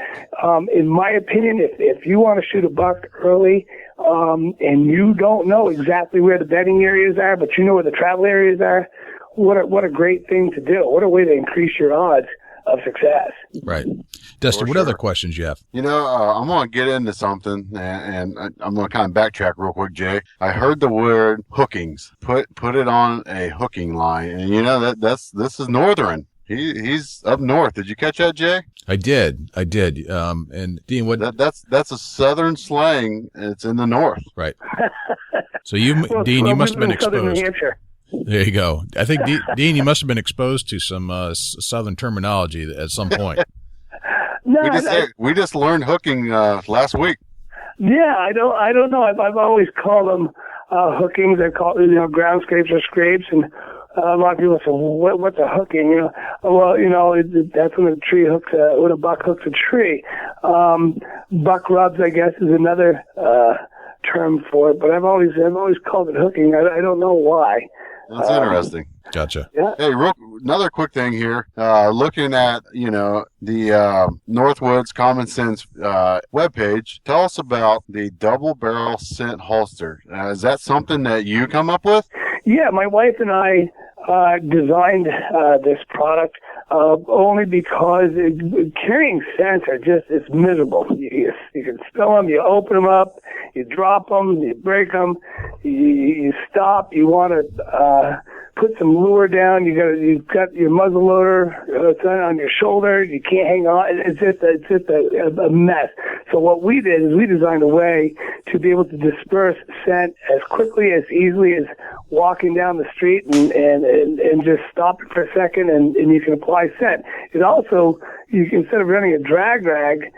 In my opinion, if you want to shoot a buck early and you don't know exactly where the bedding areas are, but you know where the travel areas are, what a great thing to do. What a way to increase your odds of success. Right. Dusty, what other questions you have? You know, I'm going to get into something, and I'm going to kind of backtrack real quick, Jay. I heard the word hookings. Put it on a hooking line, and you know this is northern. He's up north. Did you catch that, Jay? I did. And Dean, what? That's a southern slang. It's in the north. Right. So Dean, you must have been exposed. New Hampshire. There you go. I think Dean, you must have been exposed to some southern terminology at some point. No, we just learned hooking last week. Yeah, I don't know. I've always called them hookings. I call it, ground scrapes or scrapes, and a lot of people say, well, what's a hooking? Well, that's when a tree hooks when a buck hooks a tree. Buck rubs, I guess, is another term for it, but I've always called it hooking. I don't know why. That's interesting. Gotcha. Yeah. Hey, another quick thing here. Looking at, the Northwoods Common Sense webpage, tell us about the double barrel scent holster. Is that something that you come up with? Yeah, my wife and I designed this product only because carrying scents it's miserable. You can spill them, you open them up, you drop them, you break them, you stop, you want to put some lure down, you've got your muzzle loader on your shoulder, you can't hang on, it's just a mess. So what we did is we designed a way to be able to disperse scent as quickly, as easily as walking down the street and just stop it for a second and you can apply scent. It also, instead of running a drag rag,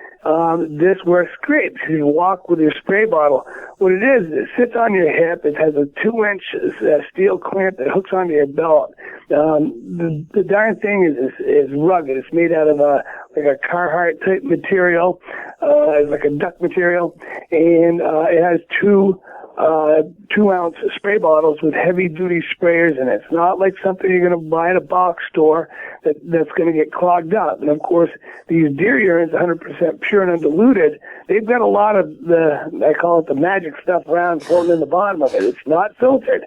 this works great. You walk with your spray bottle. What it is, it sits on your hip. It has a 2-inch steel clamp that hooks onto your belt. The darn thing is rugged. It's made out of like a Carhartt type material, like a duck material, and it has 2-ounce spray bottles with heavy-duty sprayers in it. It's not like something you're going to buy at a box store that's going to get clogged up. And, of course, these deer urines, 100% pure and undiluted, they've got a lot of I call it the magic stuff around floating in the bottom of it. It's not filtered.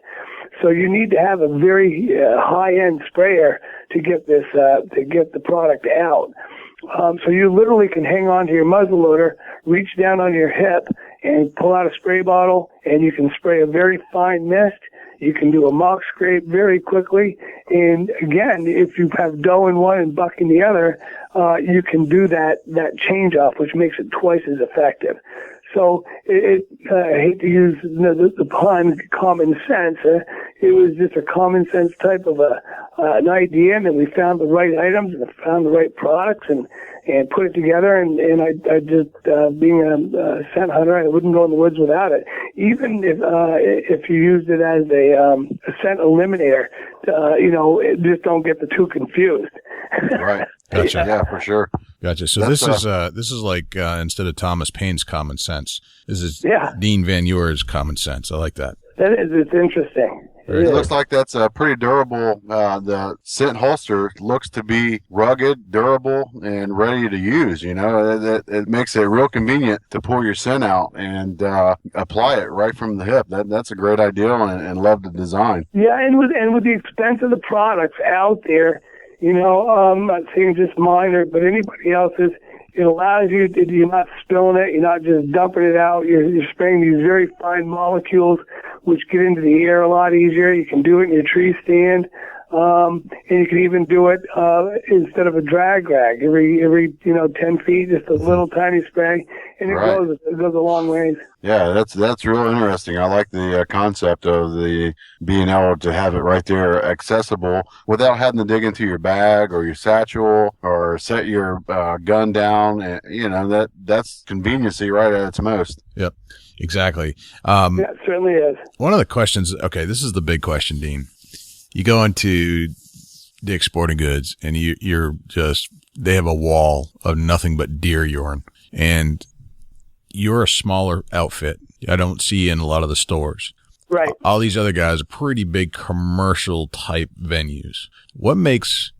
So you need to have a very high-end sprayer to get the product out. So you literally can hang on to your muzzle loader, reach down on your hip, and pull out a spray bottle, and you can spray a very fine mist. You can do a mock scrape very quickly. And again, if you have doe in one and buck in the other, you can do that change off, which makes it twice as effective. So I hate to use the pun, common sense. It was just a common sense type of an idea, and then we found the right items and found the right products and put it together. And I just, being a scent hunter, I wouldn't go in the woods without it. Even if you used it as a scent eliminator, just don't get the two confused. Right. Gotcha. Yeah, for sure. Gotcha. So this is like instead of Thomas Paine's common sense, this is Dean Van Ure's common sense. I like that. It's interesting. It looks like that's pretty durable. The scent holster looks to be rugged, durable, and ready to use. It makes it real convenient to pull your scent out and apply it right from the hip. That's a great idea, and love the design. Yeah, and with the expense of the products out there, I'm not saying just mine but anybody else's. It allows you to, you're not spilling it, you're not just dumping it out, you're spraying these very fine molecules which get into the air a lot easier. You can do it in your tree stand, and you can even do it instead of a drag rag. Every 10 feet, just a little tiny spray, and it goes a long ways. Yeah, that's real interesting. I like the concept of the being able to have it right there accessible without having to dig into your bag or your satchel or set your gun down. And, that's conveniency right at its most. Yep, exactly. Yeah, it certainly is. One of the questions, okay, this is the big question, Dean. You go into Dick's Sporting Goods and they have a wall of nothing but deer urine, and you're a smaller outfit. I don't see in a lot of the stores. Right. All these other guys are pretty big commercial type venues. What makes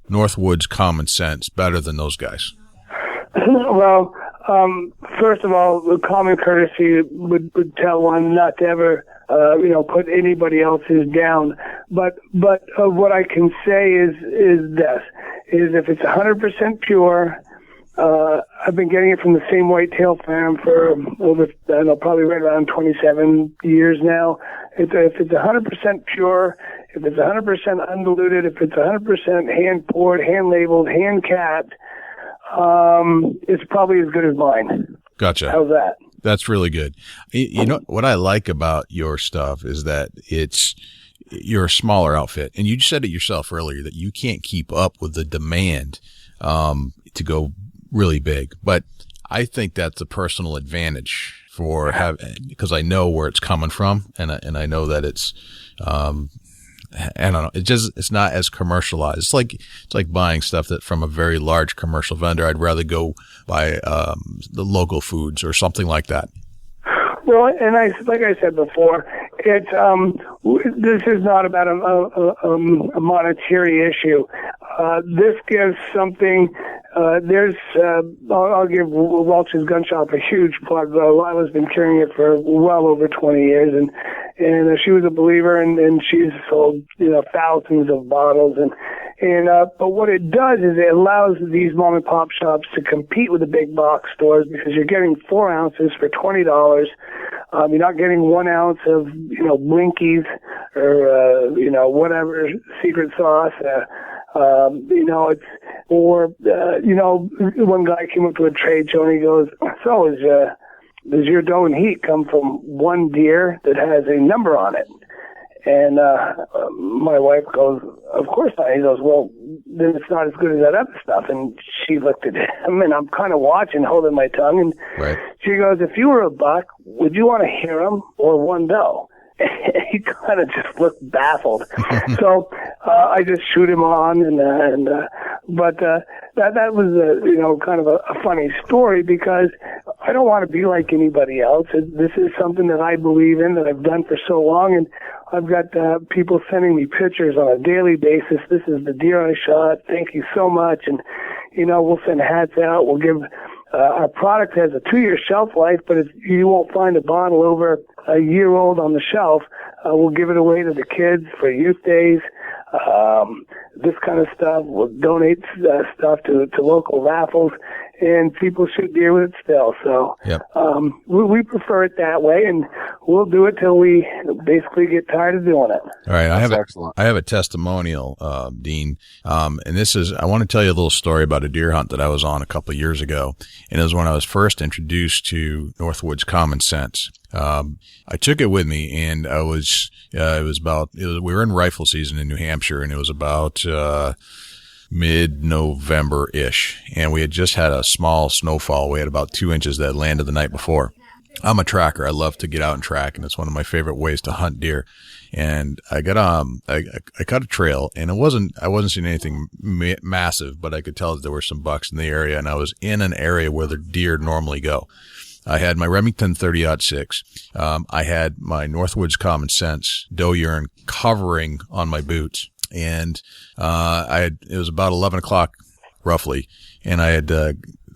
Northwoods Common Sense better than those guys? Well, first of all, the common courtesy would tell one not to ever, put anybody else's down. But what I can say is if it's 100% pure, I've been getting it from the same whitetail farm for probably right around 27 years now. If it's 100% pure, if it's 100% undiluted, if it's 100% hand poured, hand labeled, hand capped, it's probably as good as mine. Gotcha. How's that? That's really good. You know what I like about your stuff is that you're a smaller outfit, and you said it yourself earlier that you can't keep up with the demand to go really big. But I think that's a personal advantage for because I know where it's coming from, and I know that it's I don't know. It's not as commercialized. It's like buying stuff that from a very large commercial vendor. I'd rather go buy the local foods or something like that. Well, and like I said before, it's this is not about a monetary issue. This gives something. I'll give Welch's Gun Shop a huge plug. Lila's been carrying it for well over 20 years, and she was a believer, and she's sold thousands of bottles, but what it does is it allows these mom and pop shops to compete with the big box stores because you're getting 4 ounces for $20. You're not getting 1 ounce of Blinkies or whatever secret sauce. One guy came up to a trade show and he goes, "So does your dough and heat come from one deer that has a number on it?" And my wife goes, "Of course not." He goes, "Well, then it's not as good as that other stuff." And she looked at him, and I'm kind of watching, holding my tongue, and she goes, "If you were a buck, would you want to hear him or one doe?" He kind of just looked baffled. So I just shoot him on, but that was kind of a funny story because I don't want to be like anybody else. This is something that I believe in, that I've done for so long, and I've got people sending me pictures on a daily basis. This is the deer I shot. Thank you so much. And we'll send hats out. We'll give. Our product has a 2-year shelf life, but you won't find a bottle over a year old on the shelf. We'll give it away to the kids for youth days, this kind of stuff. We'll donate stuff to local raffles, and people shoot deer with it still. So we prefer it that way, and we'll do it till we basically get tired of doing it. All right, I have a testimonial, Dean, and I want to tell you a little story about a deer hunt that I was on a couple of years ago, and it was when I was first introduced to Northwoods Common Sense. I took it with me, and we were in rifle season in New Hampshire, and it was about mid-November-ish, and we had just had a small snowfall. We had about 2 inches that had landed the night before. I'm a tracker. I love to get out and track, and it's one of my favorite ways to hunt deer. And I got I cut a trail, and I wasn't seeing anything massive, but I could tell that there were some bucks in the area, and I was in an area where the deer normally go. I had my Remington 30-06. I had my Northwoods Common Sense doe urine covering on my boots. And it was about 11 o'clock roughly, and I had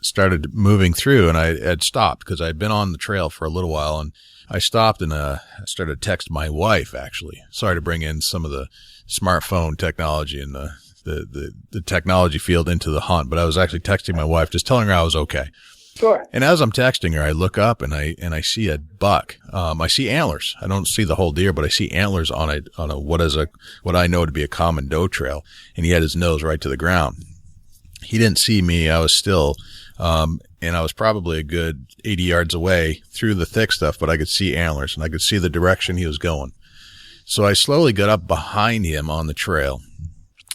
started moving through, and I had stopped because I had been on the trail for a little while, and I stopped and I started to text my wife, actually. Sorry to bring in some of the smartphone technology in the the technology field into the hunt, but I was actually texting my wife, just telling her I was okay. Sure. And as I'm texting her, I look up and I see a buck. I see antlers. I don't see the whole deer, but I see antlers on what I know to be a common doe trail. And he had his nose right to the ground. He didn't see me. I was still, and I was probably a good 80 yards away through the thick stuff, but I could see antlers and I could see the direction he was going. So I slowly got up behind him on the trail,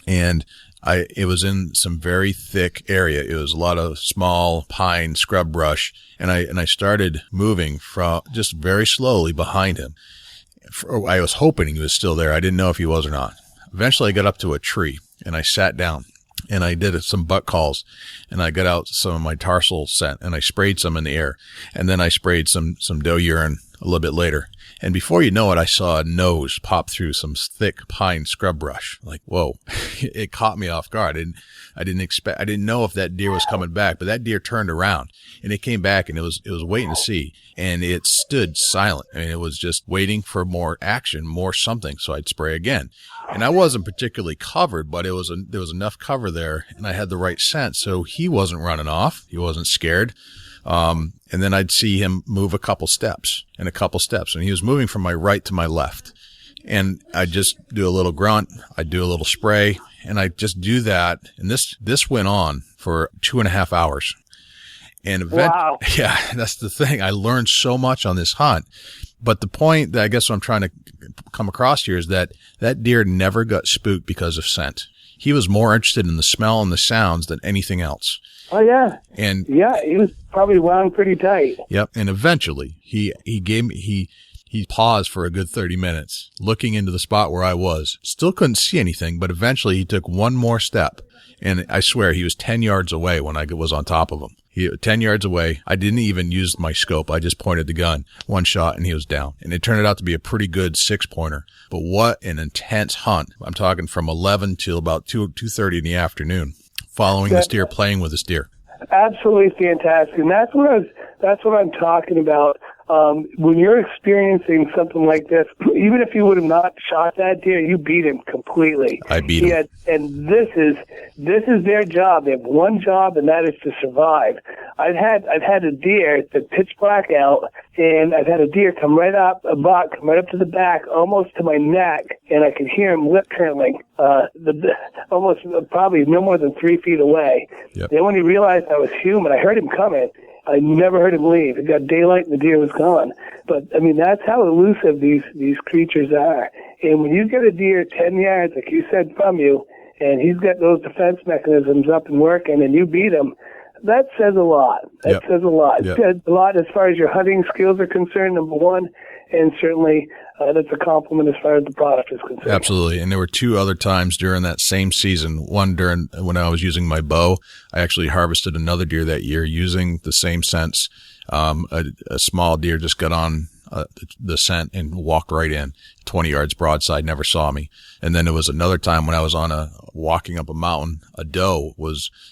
and it was in some very thick area. It was a lot of small pine scrub brush, and I started moving from just very slowly behind him. I was hoping he was still there. I didn't know if he was or not. Eventually I got up to a tree and I sat down and I did some buck calls, and I got out some of my tarsal scent and I sprayed some in the air, and then I sprayed some doe urine a little bit later. And before you know it, I saw a nose pop through some thick pine scrub brush. Like, whoa, it caught me off guard. I didn't know if that deer was coming back, but that deer turned around and it came back, and it was waiting to see, and it stood silent. I mean, it was just waiting for more action, more something. So I'd spray again. And I wasn't particularly covered, but there was enough cover there, and I had the right scent. So he wasn't running off. He wasn't scared. And then I'd see him move a couple steps, and he was moving from my right to my left. And I'd just do a little grunt. I'd do a little spray, and I'd just do that. And this went on for 2.5 hours. And wow. Yeah, that's the thing. I learned so much on this hunt. But the point that I guess what I'm trying to come across here is that deer never got spooked because of scent. He was more interested in the smell and the sounds than anything else. Oh, yeah. And yeah, he was probably wound pretty tight. Yep. And eventually he paused for a good 30 minutes looking into the spot where I was. Still couldn't see anything, but eventually he took one more step. And I swear he was 10 yards away when I was on top of him. 10 yards away. I didn't even use my scope. I just pointed the gun, one shot, and he was down. And it turned out to be a pretty good 6-pointer. But what an intense hunt. I'm talking from 11 till about 2:30 in the afternoon, following this deer, playing with this deer. Absolutely fantastic. And that's what I'm talking about. When you're experiencing something like this, even if you would have not shot that deer, you beat him completely. I beat him. And this is their job. They have one job, and that is to survive. I've had a deer that pitch black out, and I've had a deer come right up, a buck come right up to the back, almost to my neck, and I could hear him lip curling, almost probably no more than 3 feet away. Yep. Then when he realized I was human, I heard him coming. I never heard him leave. It got daylight and the deer was gone. But, I mean, that's how elusive these creatures are. And when you get a deer 10 yards, like you said, from you, and he's got those defense mechanisms up and working, and you beat him, that says a lot. That says a lot. Yep. It says a lot as far as your hunting skills are concerned, number one, and certainly that's a compliment as far as the product is concerned. Absolutely. And there were 2 other times during that same season. One during when I was using my bow. I actually harvested another deer that year using the same scents. A small deer just got on the scent and walked right in 20 yards broadside, never saw me. And then there was another time when I was walking up a mountain, a doe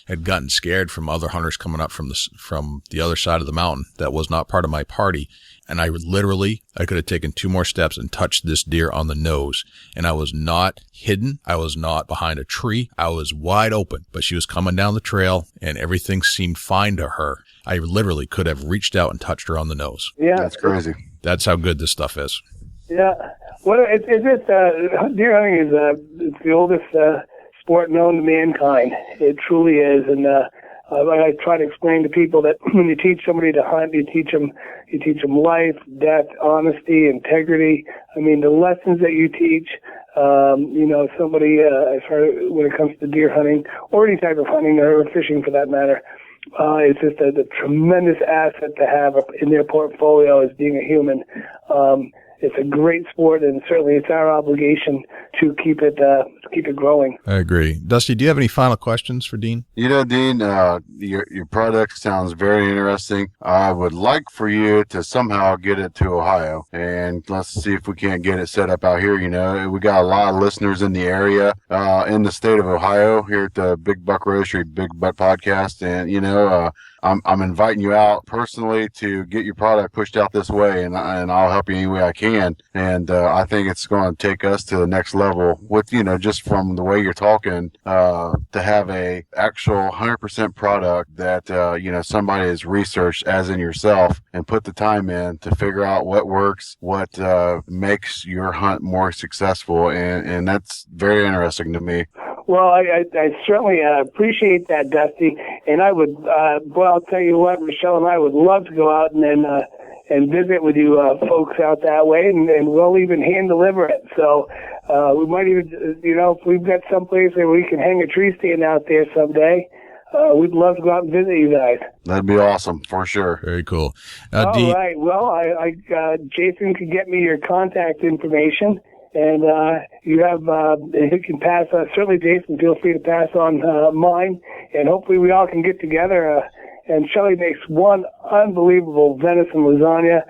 had gotten scared from other hunters coming up from the other side of the mountain that was not part of my party. And I could have taken 2 more steps and touched this deer on the nose. And I was not hidden. I was not behind a tree. I was wide open, but she was coming down the trail and everything seemed fine to her. I literally could have reached out and touched her on the nose. Yeah. That's crazy. That's how good this stuff is. Yeah. Well, deer hunting is it's the oldest sport known to mankind. It truly is. And I try to explain to people that when you teach somebody to hunt, you teach them life, death, honesty, integrity. I mean, the lessons that you teach, somebody as far when it comes to deer hunting or any type of hunting or fishing for that matter, it's just a tremendous asset to have in their portfolio as being a human. It's a great sport, and certainly it's our obligation to keep it growing. I agree. Dusty, do you have any final questions for Dean? You know, Dean, your product sounds very interesting. I would like for you to somehow get it to Ohio, and let's see if we can't get it set up out here. You know, we got a lot of listeners in the area, in the state of Ohio, here at the Big Buck Roastery, Big Buck Podcast, and I'm inviting you out personally to get your product pushed out this way, and I'll help you any way I can. And I think it's going to take us to the next level with, just from the way you're talking, to have a actual 100% product that, somebody has researched, as in yourself, and put the time in to figure out what works, what makes your hunt more successful. And that's very interesting to me. Well, I certainly appreciate that, Dusty. And I would, I'll tell you what, Michelle and I would love to go out and visit with you folks out that way, and we'll even hand deliver it. So we might even, if we've got someplace where we can hang a tree stand out there someday, we'd love to go out and visit you guys. That'd be awesome, for sure. Very cool. All right. Well, Jason could get me your contact information. And you can pass, certainly Jason, feel free to pass on mine, and hopefully we all can get together. And Shelley makes one unbelievable venison lasagna.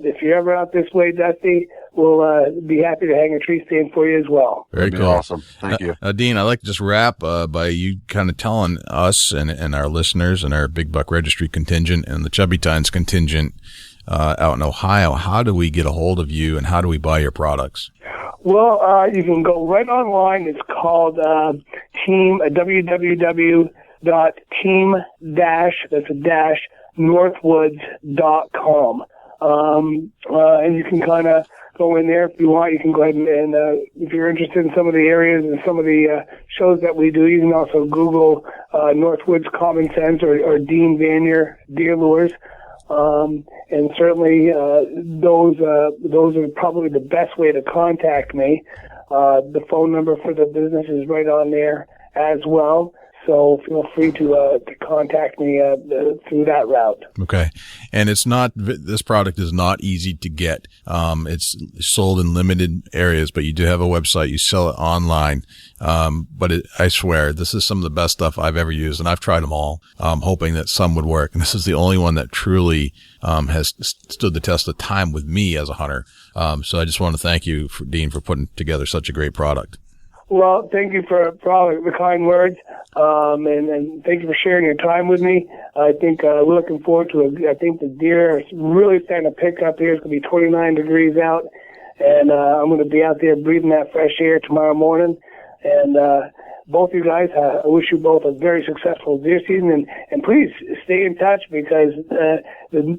If you're ever out this way, Dusty, we'll be happy to hang a tree stand for you as well. Very cool. Awesome. Thank you. Dean, I'd like to just wrap by you kind of telling us and our listeners and our Big Buck Registry contingent and the Chubby Tines contingent out in Ohio, how do we get a hold of you and how do we buy your products? Well, you can go right online. It's called www.team-northwoods.com. And you can kind of go in there if you want. You can go ahead and if you're interested in some of the areas and some of the shows that we do, you can also Google Northwoods Common Sense or Dean Vanier Deer Lures. And certainly, those are probably the best way to contact me. The phone number for the business is right on there as well. So feel free to contact me through that route. Okay. And this product is not easy to get. It's sold in limited areas, but you do have a website. You sell it online. But I swear, this is some of the best stuff I've ever used, and I've tried them all, hoping that some would work. And this is the only one that truly has stood the test of time with me as a hunter. So I just want to thank you, Dean, for putting together such a great product. Well, thank you for all the kind words, and thank you for sharing your time with me. I think we're looking forward to it. I think the deer is really starting to pick up here. It's going to be 29 degrees out, and I'm going to be out there breathing that fresh air tomorrow morning. And both you guys, I wish you both a very successful deer season, and please stay in touch, because the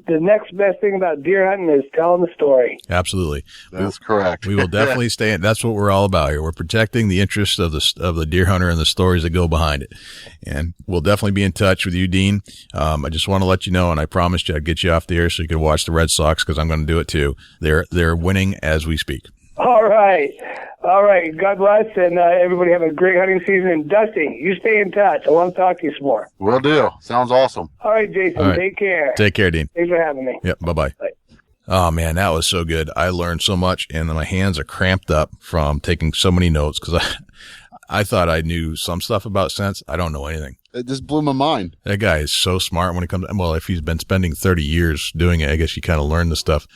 next best thing about deer hunting is telling the story. Absolutely. That's correct. We will definitely stay in. That's what we're all about here. We're protecting the interests of the deer hunter and the stories that go behind it. And we'll definitely be in touch with you, Dean. I just want to let you know, and I promised you I'd get you off the air so you could watch the Red Sox, because I'm going to do it too. They're winning as we speak. All right. God bless, and everybody have a great hunting season. And Dusty, you stay in touch. I want to talk to you some more. Will do. Sounds awesome. All right, Jason. All right. Take care. Take care, Dean. Thanks for having me. Yep. Bye-bye. Bye. Oh, man, that was so good. I learned so much, and my hands are cramped up from taking so many notes, because I thought I knew some stuff about scents. I don't know anything. It just blew my mind. That guy is so smart when it comes to, well, if he's been spending 30 years doing it, I guess you kind of learn the stuff.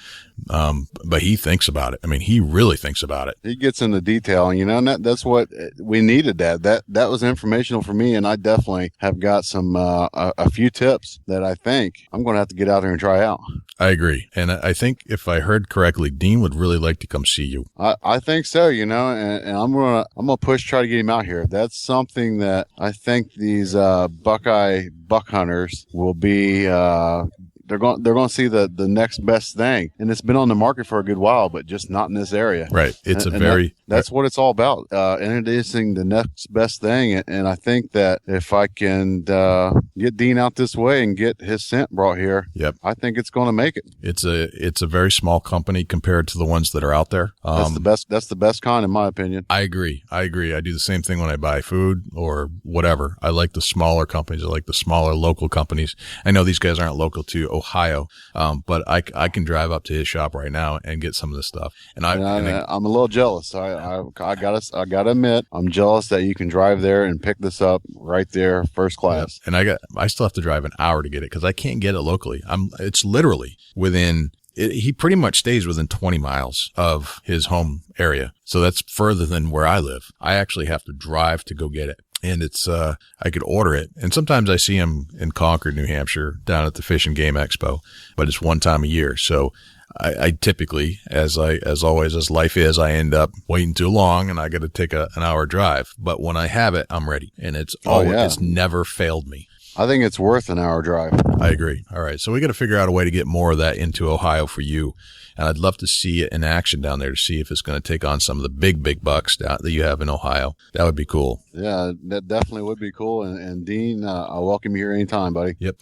But he thinks about it. I mean, he really thinks about it. He gets into detail, and that's what we needed. That was informational for me, and I definitely have got some a few tips that I think I'm going to have to get out there and try out. I agree, and I think if I heard correctly, Dean would really like to come see you. I think so, and I'm gonna push, try to get him out here. That's something that I think these Buckeye buck hunters will be. They're going to see the next best thing, and it's been on the market for a good while, but just not in this area. Right. It's that's what it's all about. Introducing the next best thing, and I think that if I can get Dean out this way and get his scent brought here, yep, I think it's going to make it. It's a very small company compared to the ones that are out there. That's the best. That's the best kind, in my opinion. I agree. I do the same thing when I buy food or whatever. I like the smaller companies. I like the smaller local companies. I know these guys aren't local to Ohio, but I can drive up to his shop right now and get some of this stuff. And I'm a little jealous. I gotta admit, I'm jealous that you can drive there and pick this up right there, first class. And I still have to drive an hour to get it because I can't get it locally. It's literally he pretty much stays within 20 miles of his home area. So that's further than where I live. I actually have to drive to go get it. and it's I could order it. And sometimes I see them in Concord, New Hampshire, down at the Fish and Game Expo, but it's one time a year. So I typically, as always, as life is, I end up waiting too long and I got to take an hour drive. But when I have it, I'm ready, and it's it's never failed me. I think it's worth an hour drive. I agree. All right. So we got to figure out a way to get more of that into Ohio for you. And I'd love to see it in action down there to see if it's going to take on some of the big bucks that you have in Ohio. That would be cool. Yeah, that definitely would be cool. And Dean, I'll welcome you here anytime, buddy. Yep.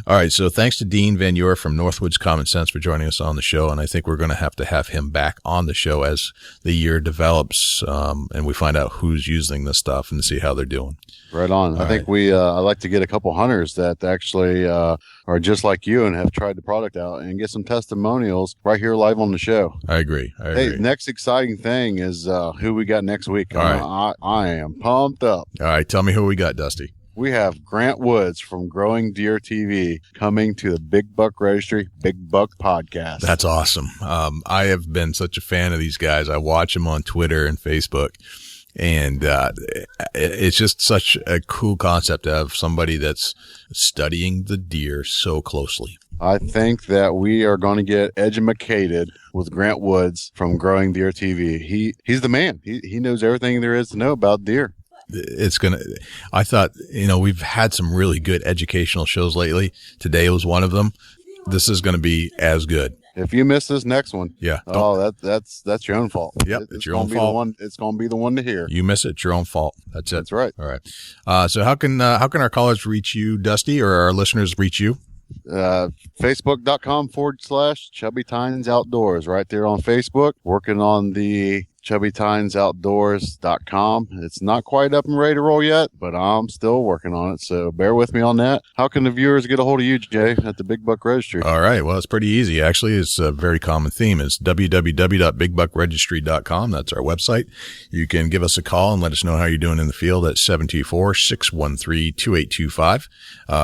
All right. So thanks to Dean Vanier from Northwoods Common Sense for joining us on the show. And I think we're going to have him back on the show as the year develops and we find out who's using this stuff and see how they're doing. Right on. I think I'd like to get a couple hunters that actually are just like you and have tried the product out and get some testimonials right here live on the show. I agree. Hey, next exciting thing is who we got next week. All right. I am pumped up. All right. Tell me who we got, Dusty. We have Grant Woods from Growing Deer TV coming to the Big Buck Registry Big Buck Podcast. That's awesome. I have been such a fan of these guys. I watch them on Twitter and Facebook. And it's just such a cool concept to have somebody that's studying the deer so closely. I think that we are going to get educated with Grant Woods from Growing Deer TV. He's the man. He knows everything there is to know about deer. I thought, we've had some really good educational shows lately. Today was one of them. This is going to be as good. If you miss this next one, that's your own fault. Yep, it's your own fault. It's going to be the one to hear. You miss it, it's your own fault. That's it. That's right. All right. So how can our callers reach you, Dusty, or our listeners reach you? Facebook.com/Chubby Tines Outdoors. Right there on Facebook. Working on the chubbytinesoutdoors.com. It's not quite up and ready to roll yet, but I'm still working on it, so bear with me on that. How can the viewers get a hold of you, Jay, at the Big Buck Registry? All right. Well, it's pretty easy. Actually, it's a very common theme. It's www.bigbuckregistry.com. That's our website. You can give us a call and let us know how you're doing in the field at 724-613-2825.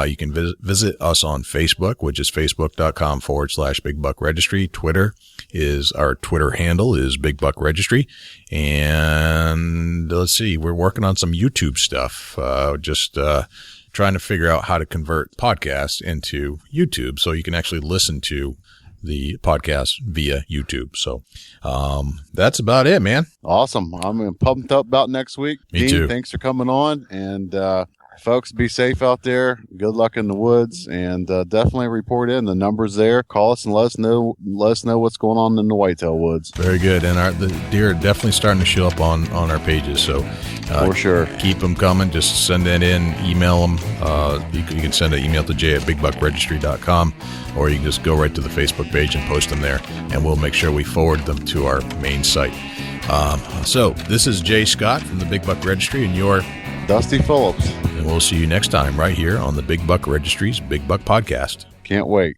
You can visit us on Facebook, which is facebook.com/Big Buck Registry. Our Twitter handle is Big Buck Registry. And let's see, we're working on some YouTube stuff, trying to figure out how to convert podcasts into YouTube so you can actually listen to the podcast via YouTube. So that's about it, man. Awesome. I'm pumped up about next week. Me Dean, too. Thanks for coming on. And folks, be safe out there. Good luck in the woods, and definitely report in. The number's there. Call us and let us know what's going on in the whitetail woods. Very good. And the deer are definitely starting to show up on our pages. So for sure, keep them coming. Just send that in, email them. You can send an email to jay@bigbuckregistry.com, or you can just go right to the Facebook page and post them there, and we'll make sure we forward them to our main site. So this is Jay Scott from the Big Buck Registry, and you're Dusty Phillips. And we'll see you next time right here on the Big Buck Registry's Big Buck Podcast. Can't wait.